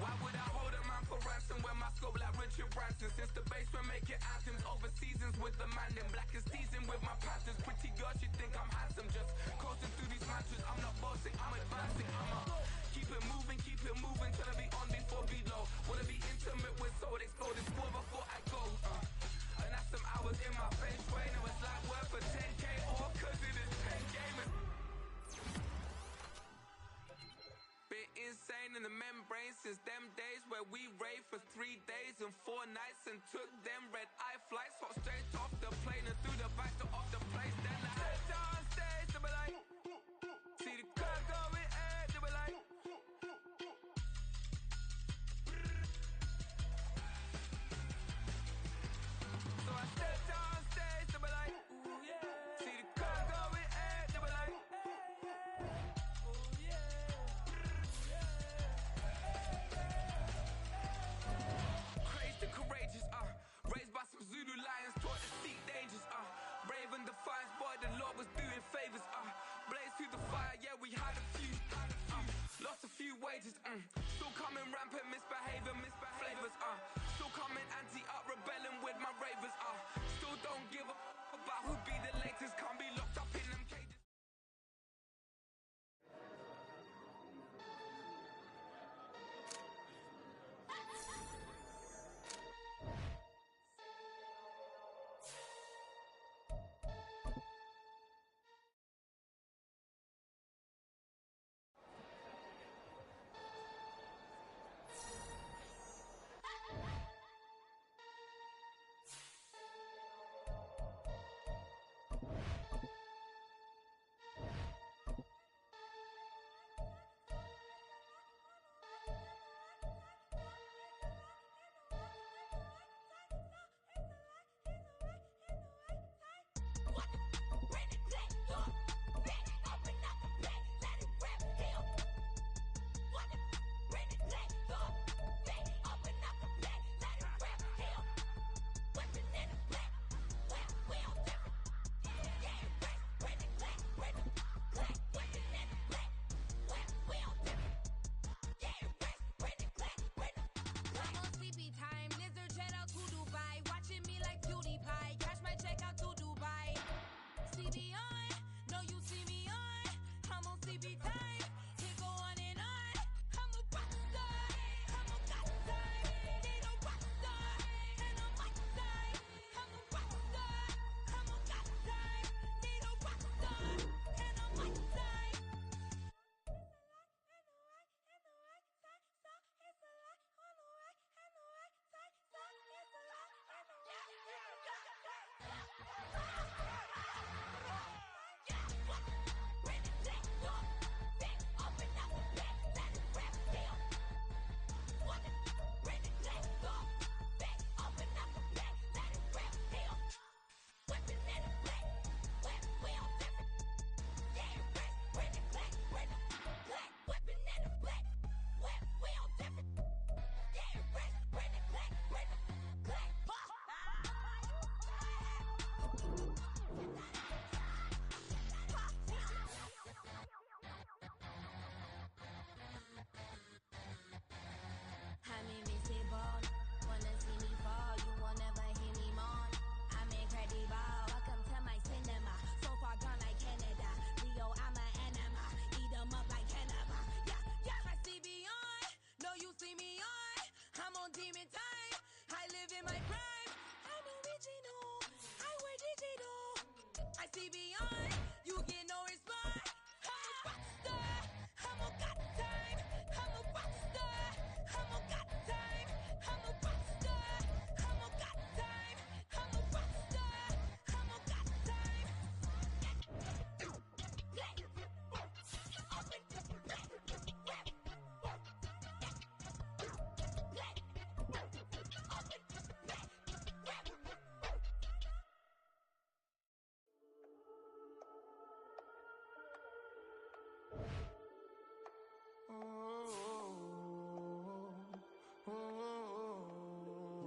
Why would I hold a man for ransom when my scope like Richard Branson? Since the basement making anthems over seasons with the man in black is teasing with my patterns. Pretty girls, you think I'm handsome, just coasting through these mantras. I'm not bossing, I'm advancing. Keep it moving, trying to be on before be low. Wanna be intimate with soul, explode the score before I go. And that's some hours in my face, way. Now it's like work for 10K, all cause it is 10 gamers. Bit insane in the membrane since them days where we raved for 3 days and 4 nights and took them red eye flights. Hot straight off the plane and through the back door of the place. Then I head down stage, they be like, see the crowd going air, they be like. So I step down stage, they be like, ooh yeah. See the crowd going air, they be like, ooh yeah. Crazed and courageous, raised by some Zulu lions, taught to seek dangers, brave and defiant, boy, the Lord was doing favors, blaze through the fire, yeah, we had a few, lost a few wages, still coming rampant, misbehaving, flavors, still coming anti-up, rebelling with my ravers, still don't give a about who be the latest, can't be locked up in them cages. demon time. I live in my prime. I'm original. I wear digital. I see beyond. You get no response. I'm a rock star. I'm a got time. I'm a rock star. I'm a got time. I'm a rock star. I'm a got time. I'm a rock star. I'm a got time.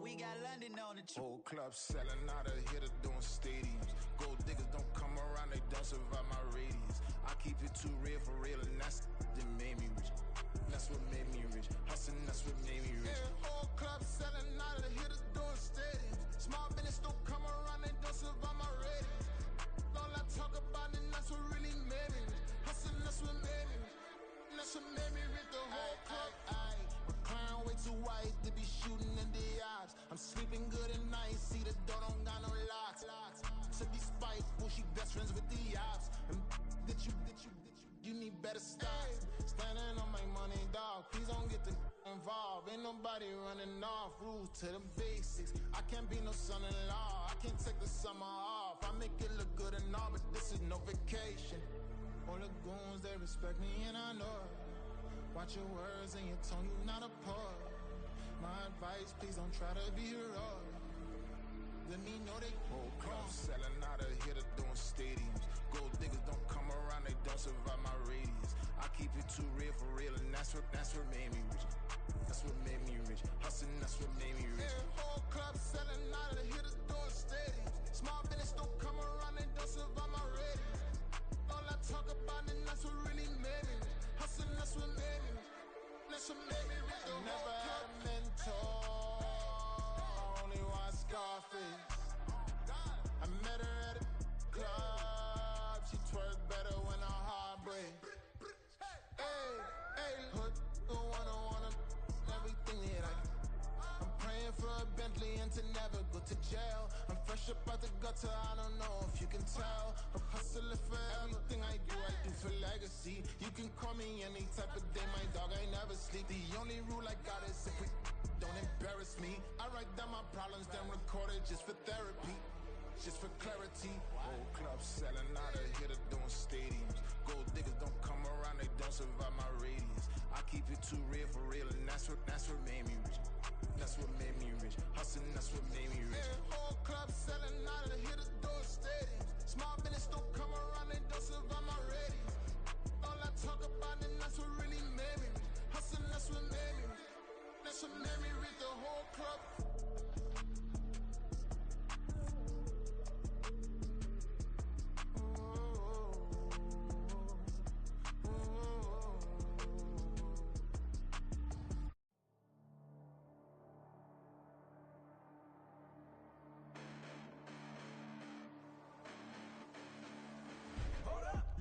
We got London on the trip. Whole club selling out of here to doing stadiums. Gold diggers don't come around, they don't survive my radius. I keep it too real, and that's that made me rich. That's what made me rich. Hustling, that's what made me rich. Yeah, whole club selling out of here to doing stadiums. Small business don't come around, they don't survive my radius. All I talk about, and that's what really made me rich. Hustling, that's what made me rich. That's what made me rich. The whole club. McLaren way too white to be shooting in the eyes. I'm sleeping good at night, see the door don't got no locks. To be spiteful, she best friends with the ops. And you need better stocks. Standing on my money, dog. Please don't get the involved. Ain't nobody running off. Rules to the basics. I can't be no son-in-law. I can't take the summer off. I make it look good and all, but this is no vacation. All the goons, they respect me and I know it. Watch your words and your tone, you not a poet. My advice, please don't try to be heroic. Let me know they whole club selling out of here to doing stadiums. Gold diggers don't come around, they don't survive my radius. I keep it too real, and that's what made me rich. That's what made me rich. Hustling, that's what made me rich. Yeah, whole club selling out of here to doing stadiums. Small business don't come around, they don't survive my radius. All I talk about, and that's what really made me rich. Hustling, that's what made me rich. That's what made me rich. I never had a mentor. I only watch Scarface. I met her at a club. She twerk better when her heart breaks. Hey, hood, wanna everything that I can. I'm praying for a Bentley and to never go to jail. I'm fresh up out the gutter, I don't know if you can tell. I'm hustling for everything I do for legacy. You can call me any type of day, my dog, I never sleep. The only rule I got is if we don't embarrass me. I write down my problems, then record it just for therapy. Just for clarity. Whole club selling out of here to doing stadiums. Gold diggers don't come around, they don't survive my radius. I keep it too real, and that's what made me rich. That's what made me rich. Hustling, that's what made me rich. Yeah, whole club selling out of here to doing stadiums. Small business don't come around, they don't survive my radius. All I talk about, and that's what really made me rich. Hustling, that's what made me rich. That's what made me rich. The whole club.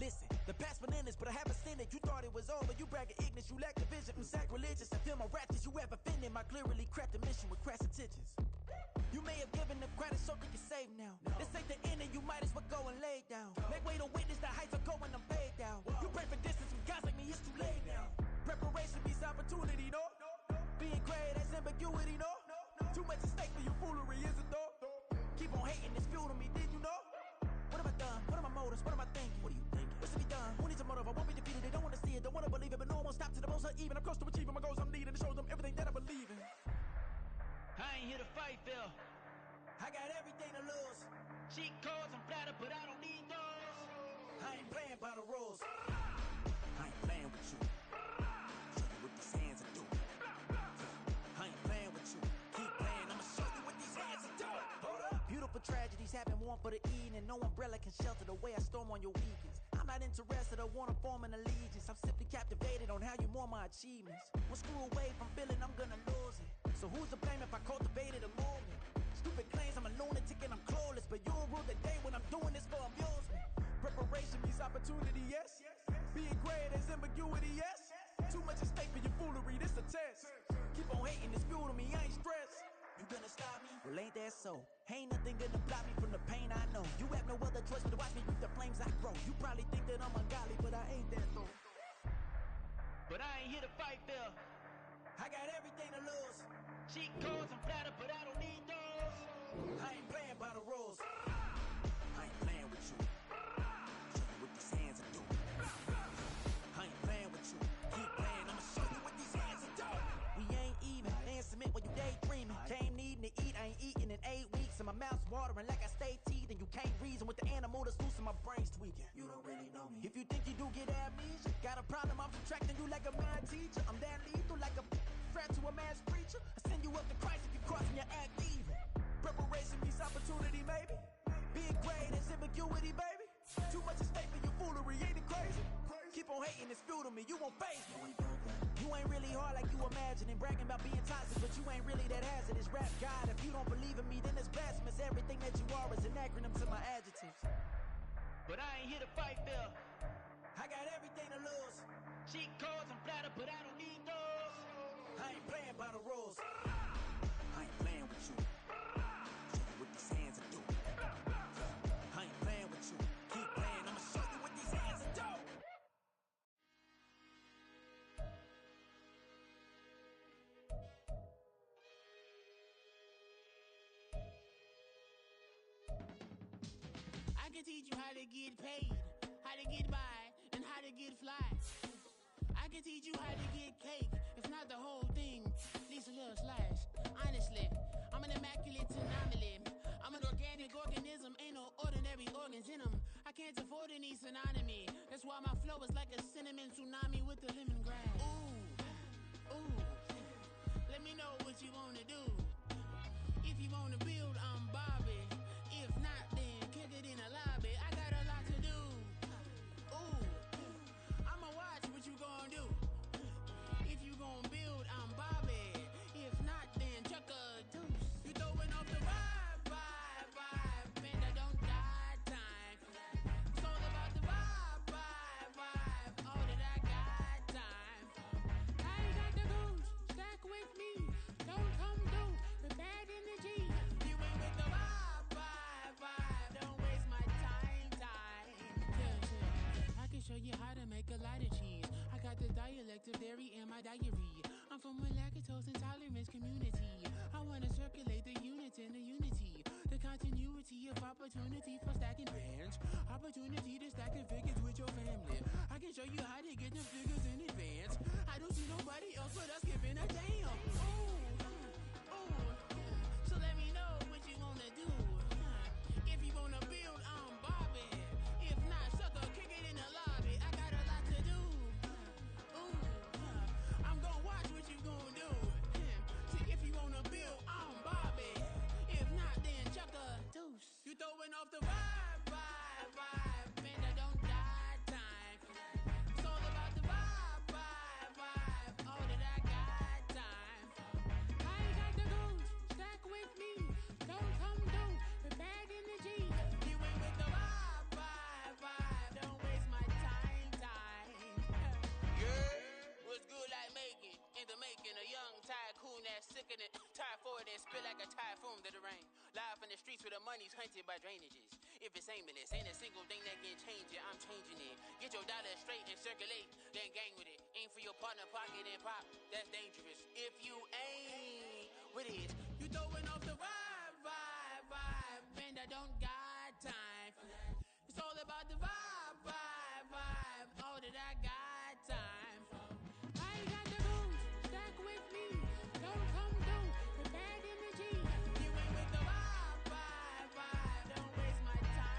Listen, the past bananas, but I haven't seen it. You thought it was over, you bragging ignorance, you lack the vision. I'm sacrilegious, I feel my raptors, you ever offended. My clearly crafted mission with crass intentions. You may have given up credit so you can save now. This ain't the end and you might as well go and lay down. Make way to witness the heights are going, I'm paid down. You pray for distance with guys like me, it's too late now. Preparation beats opportunity, no? Being great, that's ambiguity, no? Too much at stake for your foolery, is it though? Keep on hating, it's fuel to me, did you know? What have I done? What are my motives? What am I thinking? What are you thinking? What's to be done? Who needs a motive? I won't be defeated. They don't want to see it, don't want to believe it, but no one stop to the most even. I'm close to achieving my goals. I'm needing to show them everything that I believe in. I ain't here to fight, Phil. I got everything to lose. Cheat codes, I'm flattered, but I don't need those. I ain't playing by the rules. I ain't playing with you. Show you what these hands are doing. I ain't playing with you. Keep playing, I'ma show you what these hands are doing. Hold up. Beautiful tragedies happen, one for the evening, and no umbrella can shelter the way I storm on your weekends. I'm not interested, I wanna form an allegiance. I'm simply captivated on how you mourn my achievements. One screw away from feeling I'm gonna lose it. So who's to blame if I cultivated a movement? Stupid claims I'm a lunatic and I'm clueless, but you'll rule the day when I'm doing this for amusement. Preparation means opportunity, yes. Being great is ambiguity, yes. Too much at stake for your foolery, this a test. Keep on hating. hating, it's fuel to me, I ain't stressed. You gonna stop me? Well, ain't that so? Ain't nothing gonna block me from the pain I know. You have no other choice but to watch me reap the flames I grow. You probably think that I'm ungodly, but I ain't that though. But I ain't here to fight fair. I got everything to lose. Cheat codes and platter, but I don't need those. I ain't playing by the rules. I ain't playing with you. Show you what these hands are doing. I ain't playing with you. Keep playing, I'ma show you what these hands are doing. We ain't even. They ain't submit when you daydreaming. Came needing to eat, I ain't eating in 8 weeks. And my mouth's watering like I stay teething. You can't reason with the animal that's loose and my brain's tweaking. You don't really know me. If you think you do get amnesia, got a problem, I'm subtracting you like a mad teacher. I'm that lethal like a threat to a mass preacher. I send you up to Christ if you crossing your act even. Preparation means opportunity, maybe. Big grade is ambiguity, baby. Too much at stake for your foolery, ain't it crazy? Keep on hating, it's fuel to me, you won't face me. You ain't really hard like you imagine and bragging about being toxic, but you ain't really that hazardous. Rap God, if you don't believe in me, then it's blasphemous. Everything that you are is an acronym to my adjectives. But I ain't here to fight fair. I got everything to lose. Cheat codes and platter, but I don't need those. I ain't playing by the rules. I ain't playing with you. Show you what these hands are doing. I ain't playing with you. Keep playing, I'ma show you what these hands are doing. I can teach you how to get paid, how to get by, and how to get fly. I can teach you how to get cake, if not the whole thing, at least a little slice. Honestly, I'm an immaculate anomaly. I'm an organic organism, ain't no ordinary organs in them. I can't afford any synonymy. That's why my flow is like a cinnamon tsunami with the lemongrass. Ooh, ooh, let me know what you wanna do. If you wanna build, I'm Bobby. If not, then kick it in the lobby. I got a lot to do. Ooh, I'ma watch what you gon' do. If you gon' build, I'm Bobby. If not, then chuck a deuce. You throwing off the vibe, and I don't got time. It's all about the vibe, all that I got time. I ain't got the goose, stack with me. Don't come through with bad energy. You ain't with the vibe, don't waste my time. Yeah. I can show you how to make a lot of cheese. I got the dialect of dairy in my diary. I'm from a lactose intolerance community. I wanna circulate the units in the unity. The continuity of opportunity for stacking bands. Opportunity to stacking figures with your family. I can show you how to get the figures in advance. I don't see nobody else but us giving a damn. Ooh, so let me know what you wanna do. If you wanna build, I'm Bobby. If not, sucker, kick it in the lobby. I got a lot to do. Ooh, I'm gonna watch what you gonna do. See, if you wanna build, I'm Bobby. If not, then chuck a deuce. You throwing off the vibe, and I don't got time. It's all about the vibe, all that I got time. I ain't got the goose, stack with me. Don't come through with bad energy. You ain't with the vibe, don't waste my time. Yeah, what's good like making? In the making, a young tycoon that's sickening. Typhoid and spill like a typhoon to the rain. Live in the streets where the money's hunted by drainages. If it's aimless, ain't a single thing that can change it. I'm changing it. Get your dollar straight and circulate, then gang with it. Aim for your partner, pocket and pop. That's dangerous. If you ain't with it, you throwing off the vibe, and I don't got time for that. It's all about the vibe, all that I got time for. I ain't got the goose, stack with me. Don't come through with bad energy. You ain't with the vibe, don't waste my time.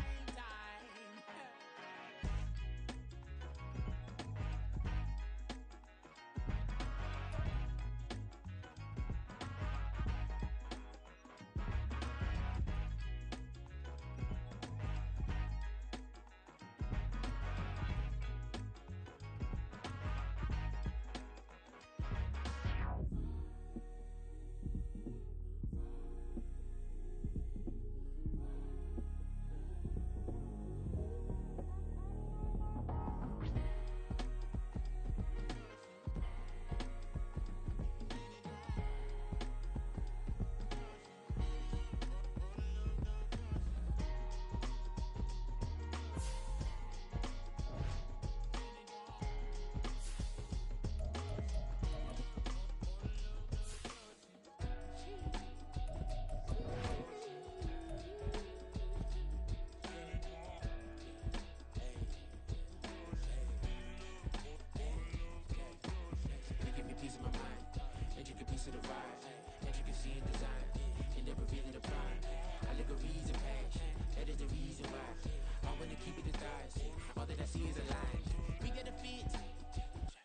is a lie. We get a fit,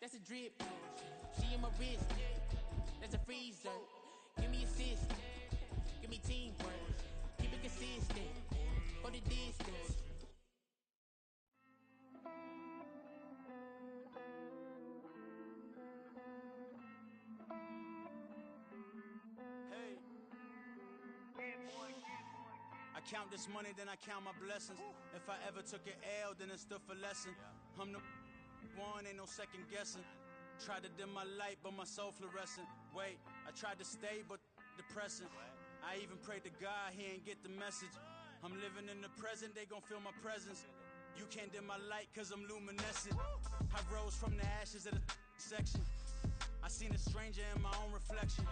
that's a drip. She in my wrist, that's a freezer. Give me assist, give me teamwork. Keep it consistent, for the distance. I count this money, then I count my blessings. If I ever took an L, then it stood for lesson. I'm the one, ain't no second guessing. Tried to dim my light, but my soul fluorescent. Wait, I tried to stay, but depressing. I even prayed to God, he ain't get the message. I'm living in the present, they gon' feel my presence. You can't dim my light, cause I'm luminescent. I rose from the ashes of the section. I seen a stranger in my own reflection.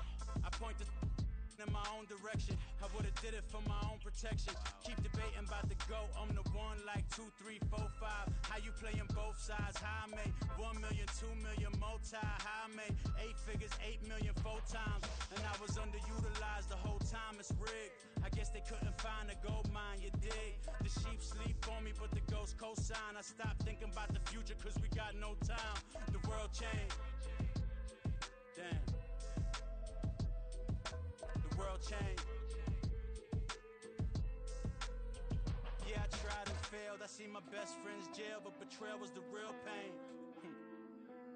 I point the in my own direction. I would've did it for my own protection. Keep debating about the GOAT. I'm the one like 2, 3, 4, 5. How you playing both sides? How I made 1 million, 2 million, multi. How I made 8 figures, 8 million, 4 times. And I was underutilized the whole time. It's rigged. I guess they couldn't find a gold mine, you dig? The sheep sleep on me, but the ghost cosign. I stopped thinking about the future, cause we got no time. The world changed. Damn. The world changed. Yeah, I tried and failed. I seen my best friends jail, but betrayal was the real pain.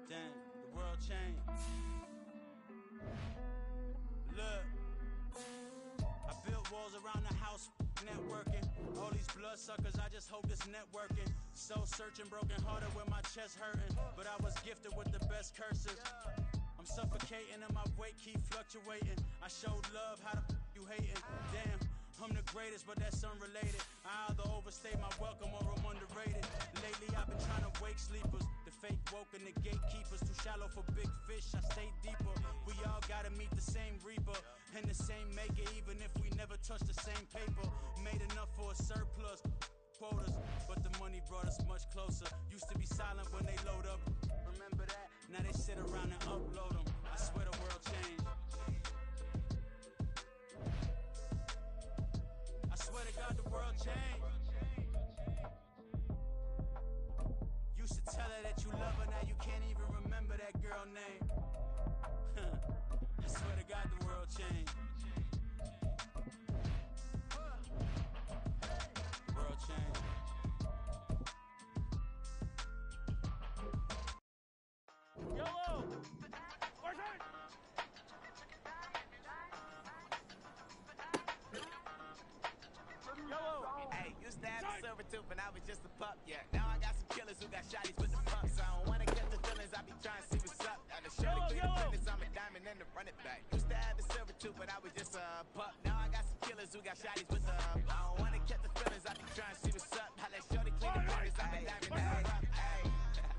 Damn, the world changed. Look, I built walls around the house, networking. All these bloodsuckers, I just hope this networking. Soul searching, broken hearted with my chest hurting. But I was gifted with the best curses. I'm suffocating and my weight keep fluctuating. I showed love, how the you hating? Damn, I'm the greatest, but that's unrelated. I either overstay my welcome or I'm underrated. Lately I've been trying to wake sleepers. The fake woke and the gatekeepers. Too shallow for big fish, I stay deeper. We all gotta meet the same reaper and the same maker, even if we never touch the same paper. Made enough for a surplus quotas, but the money brought us much closer. Used to be silent when they load up. Remember that? Now they sit around and upload them. I swear the world changed. I swear to God the world changed. Used to tell her that you love her, now you can't even remember that girl name. I swear to God the world changed. The world changed. Yellow! Hey, used to have a silver tooth and I was just a pup, yeah. Now I got some killers who got shotties with the pumps. I don't wanna get the feelings, I be trying to see what's up. Got a shorty clean fitness, I'm a diamond and to run it back. Used to have a silver tooth but I was just a pup. Now I got some killers who got shotties with the I don't wanna get the feelings, I be trying to see what's up. How that shorty clean fitness, I'm a diamond and to run it.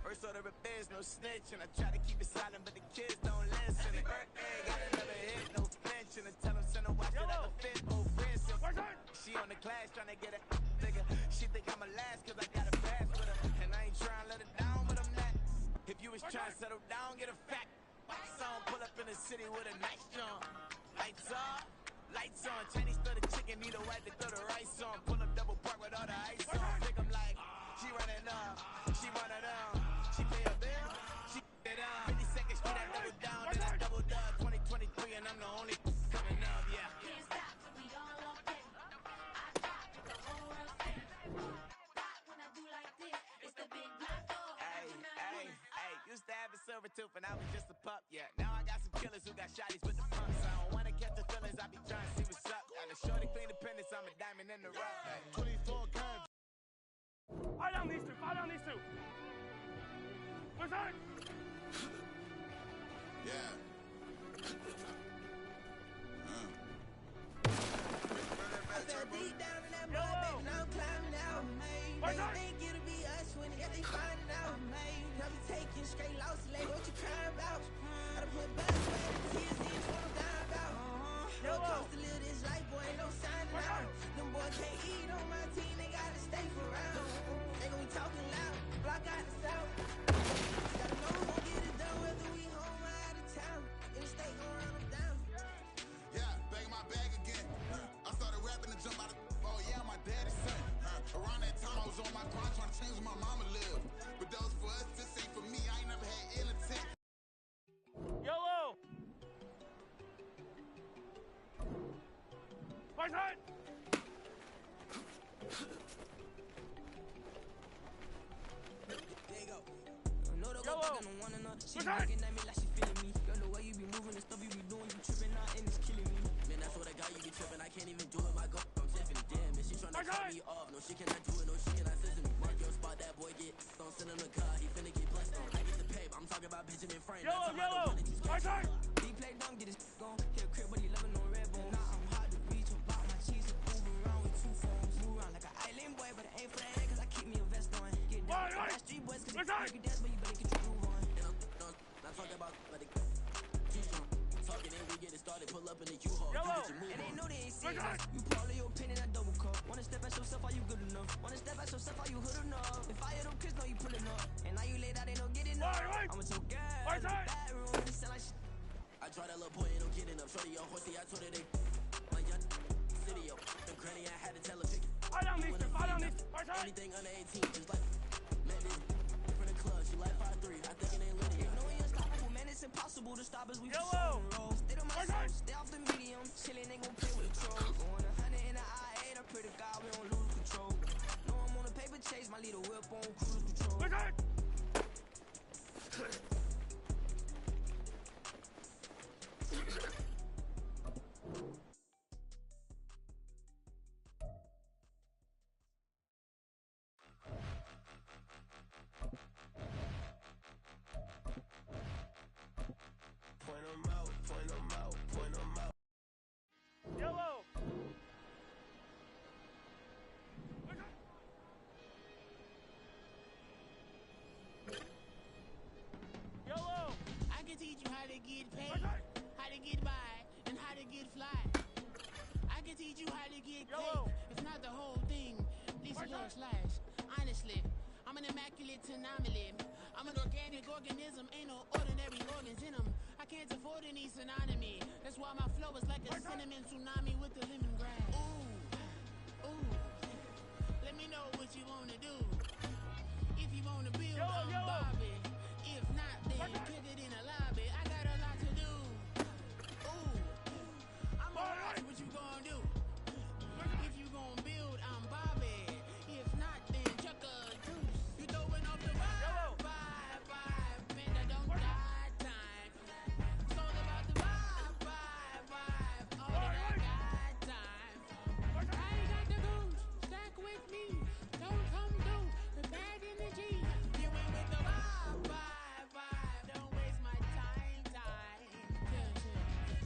First order of biz, no snitch, and I try to keep it silent, but the kids don't listen. And birthday, got another hit, no flinch, and I tell them send a watch it like a fit, old friends. She on the class trying to get a figure. She think I'm a last cause I got a pass with her, and I ain't trying to let her down, but I'm not. If you was trying to settle down, get a fat song, pull up in the city with a nice jump. Lights off, lights on. Chinese throw the chicken, need a wipe to throw the rice on. Pull up double park with all the ice on. Pick 'em like, she running up, she running down. She pay a bill, she it up. 52nd Street, I double down, then I doubled up. 2023, and I'm the only coming up, yeah. Can't stop till we all okay. I drop with the whole world say. Rock when I do like this, it's the big black dog. Hey, used to have a silver tooth and I was just a pup, yeah. Now I got some killers who got shotties with the pumps. I don't wanna catch the feelings, I be trying to see what's up. Got a shorty clean dependence, I'm a diamond in the rough. Hey. 24 guns. Fire down these two, fire down these two. What's that? Yeah. I fell deep down in that mud, baby, now I'm climbing out, man. They think it'll be us when they finding out, man. I be taking straight losses, like what you crying about? I done put blood, sweat, and tears in, what I'm dying about. No cost to live this life, boy, ain't no signing out. Them boys can't eat on my team, they gotta stay for round. They gon' be talking loud, block out the south. Gotta know who gon' get it done, whether we home or out of town. In the state, gon' run them down. Yeah, back in my bag again. I started rapping to jump out of. Oh yeah, my daddy's son. Around that time I was on my grind trying to change where my mama lived. I got no one in her. She looking at me like she feeling me. Girl, the way you be moving and stuff you be doing, you tripping out and it's killing me. Man, I swear to God, you be tripping. I can't even do it. My girl, I'm Tiffany. Damn, man, she tryna cut me off. No, she cannot do it. No, she cannot listen to me. Mark your spot, that boy get. Don't send him the car. He finna get blessed on. I get the pay, but I'm talking about bitching in frame. Yellow. He play dumb, get his gone. Hit a crib, but he loving on red bone. Now I'm hard to reach. About my cheese and move around with two phones. Move around like an island boy, but it ain't for the head, cause I keep me a vest on. Get down with the street boys, cause they make you dance, but you better get your groove on. And I'm not talking about but the G-strong. Talking and we get it started, pull up in the U-Haul. You get your move And they on. know they ain't seen us. You probably your pin in that double cup. Wanna step at yourself, are you good enough? Wanna step at yourself, are you hood enough? If I hear them kids, know you pulling up. And now you laid out, they don't get enough. I'm with your girl in the bedroom, and it sound like shit. I tried that little boy, ain't no getting up. Shorty on horsey, I told her they my young city up. The granny, I had to tell her pick it. Anything under 18, just like met this from the club. She like 5'3". I think it ain't lit yet. You know we unstoppable, man, it's impossible to stop us. We for sure on the road. Stay to myself, stay off the medium. Chillin', ain't gon' play with the trolls. Going 100 in the I-8, I pray to God we don't lose control. Know I'm on a paper chase, my leader whip on cruise control. I can teach you how to get paid, how to get by, and how to get fly. I can teach you how to get cake, if not the whole thing, at least a little slice. Honestly, I'm an immaculate anomaly. I'm an organic organism, ain't no ordinary organs in them. I can't afford any synonymy. That's why my flow is like a cinnamon tsunami with the lemongrass. Ooh, ooh. Let me know what you wanna do. If you wanna build, I'm Bobby. If not, then kick it in the lobby. I got a lot to do. Ooh, I'm gonna watch what you gonna do. If you gonna build, I'm Bobby. If not, then chuck a juice. You throwing off the vibe, man, I don't die time. It's all about the vibe, all that I got time. I ain't got the goose, stack with me. Don't come through with bad energy. You went with the vibe, don't waste my time. Yeah.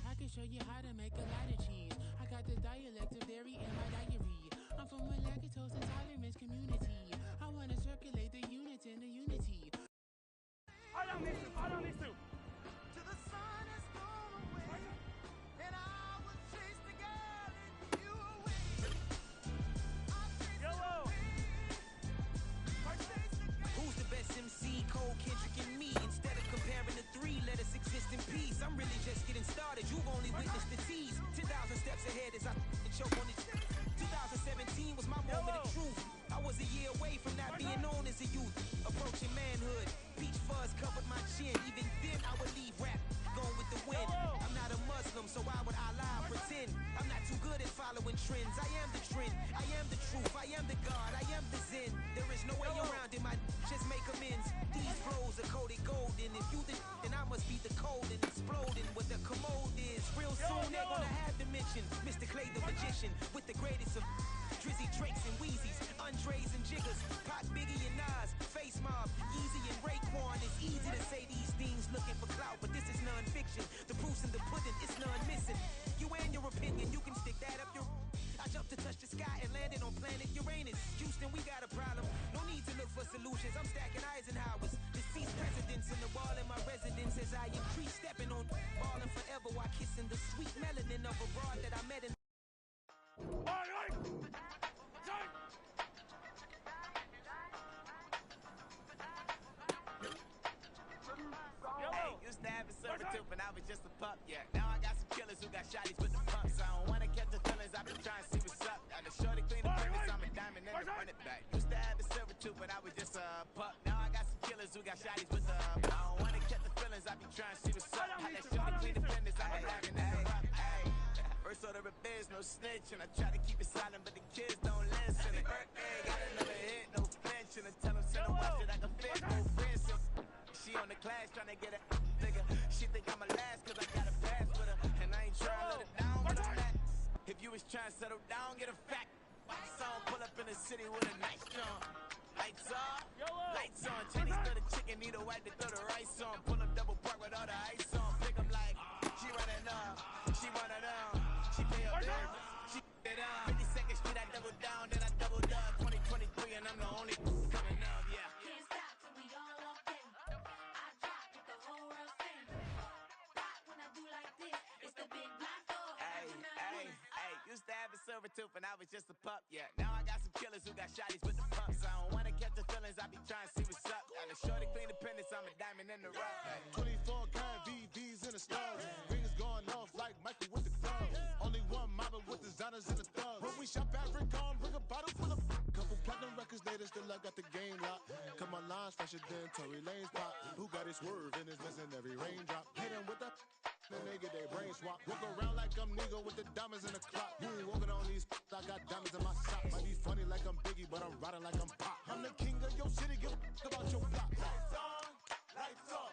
I can show you how to make a lot of cheese. I got the dialect of dairy in my diary. I'm from a lactose intolerance community. I wanna circulate the units in the unity. I don't need to. Till the sun has gone away, and I will chase the girl and you away. I'll chase her away. Who's the best MC? Cole, Kendrick, and me. Instead of comparing the three, let us exist in peace. I'm really just getting started. You've only witnessed the tease. 10,000 steps ahead as I choke on it. 2017 was my moment of truth. I was a year away from not being known as a youth. Approaching manhood. Peach fuzz covered my chin. Even then, I would leave rap going with the wind. I'm not a Muslim, so why would I lie or pretend? I'm not too good at following trends. I am the trend. I am the truth. I am the God. I am the Zen. There is no way around it. Just make amends. These flows are coated golden. If you the then I must be the cold and exploding. What the commode is. Real soon they're gonna have to mention Mr. Clay the magician with the greatest of Drizzy, Drakes, and Wheezies, Andres and Jiggers, Pac, Biggie, and Nas, Face Mob, Easy and Raekwon. It's easy to say these things looking for clout, but this is non-fiction. The proof's in the pudding, it's none missing. You and your opinion, you can stick that up your... I jumped to touch the sky and landed on planet Uranus. Houston, we got a problem. No need to look for solutions. I'm stacking Eisenhowers. Deceased presidents in the wall in my residence as I increase stepping on balling forever while kissing the sweet melanin of a broad that I met in... Hey, used to have a silver tooth when I was just a pup, yeah. Now I got some killers who got shotties with the pumps. I don't wanna catch the feelings, I've been trying to see what's up. Got the shorty clean the premise, I'm a diamond and run it back. Used to have a silver tooth when I was just a pup. Now I got some killers who got shotties with the I don't wanna catch the feelings, I've been trying to see what's up. Had that shorty clean the premise, I'm a diamond and run it back. First order of biz, no snitch, and I try to keep it silent, but the kids don't listen. And birthday, got another hit, no flinch, and I tell them send them watch it, I can fit no friends. She on the trying to settle down, get a fact. Song pull up in the city with a nice jump. Lights off, lights on. Chinese throw the chicken, need a wipe to throw the rice on. Pull up double park with all the ice on. Pick 'em like, she running up, she running down. She pay a bill, she it up. 52nd Street, I double down, then I doubled up. 2023, and I'm the only coming up, yeah. Can't stop till we all locked in. I drop with the whole world spin. Pop when I do like this, it's the big black door. Hey, used to have a silver tooth and I was just a pup, yeah. Now I got some killers who got shotties with the pumps. I don't wanna catch the feelings, I be trying to see what's up. Got a shorty clean appendix, I'm a diamond in the rough. 24 karat VVs in the stars. Rings going off like Michael with the clubs. Only one model with designers in the thugs. When we shop fabric on, bring a bottle full of couple platinum records later, still I got the game locked. Cut my lines fresher than Tory Lane's pop. Who got it swerve and is missing every raindrop. Hit him with the then they get their brain swap. Walk around like I'm nigga with the diamonds in the clock. You ain't walking on these, I got diamonds in my sock. Might be funny like I'm Biggie, but I'm riding like I'm Pop. I'm the king of your city, give a about your block. Lights on, lights off.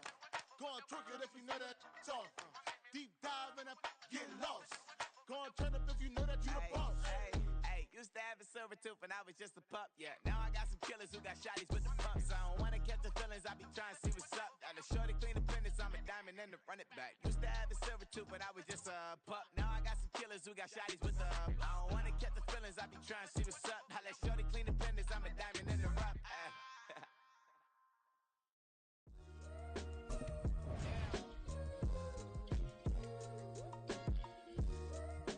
Go on, twerk it if you know that it's off. Deep dive and get lost. Go on, turn up if you know that you the boss. Hey, used to have a silver tooth and I was just a pup, yeah. Now I got some killers who got shotties with the pumps. I don't wanna catch the feelings, I be trying to see what's up. Got a shorty clean appendix, I'm a diamond and to run it back. Used to have a silver tooth, but I was just a pup. Now I got some killers who got shotties with the I don't wanna catch the feelings, I be trying to see what's up. I let shorty clean appendix, I'm a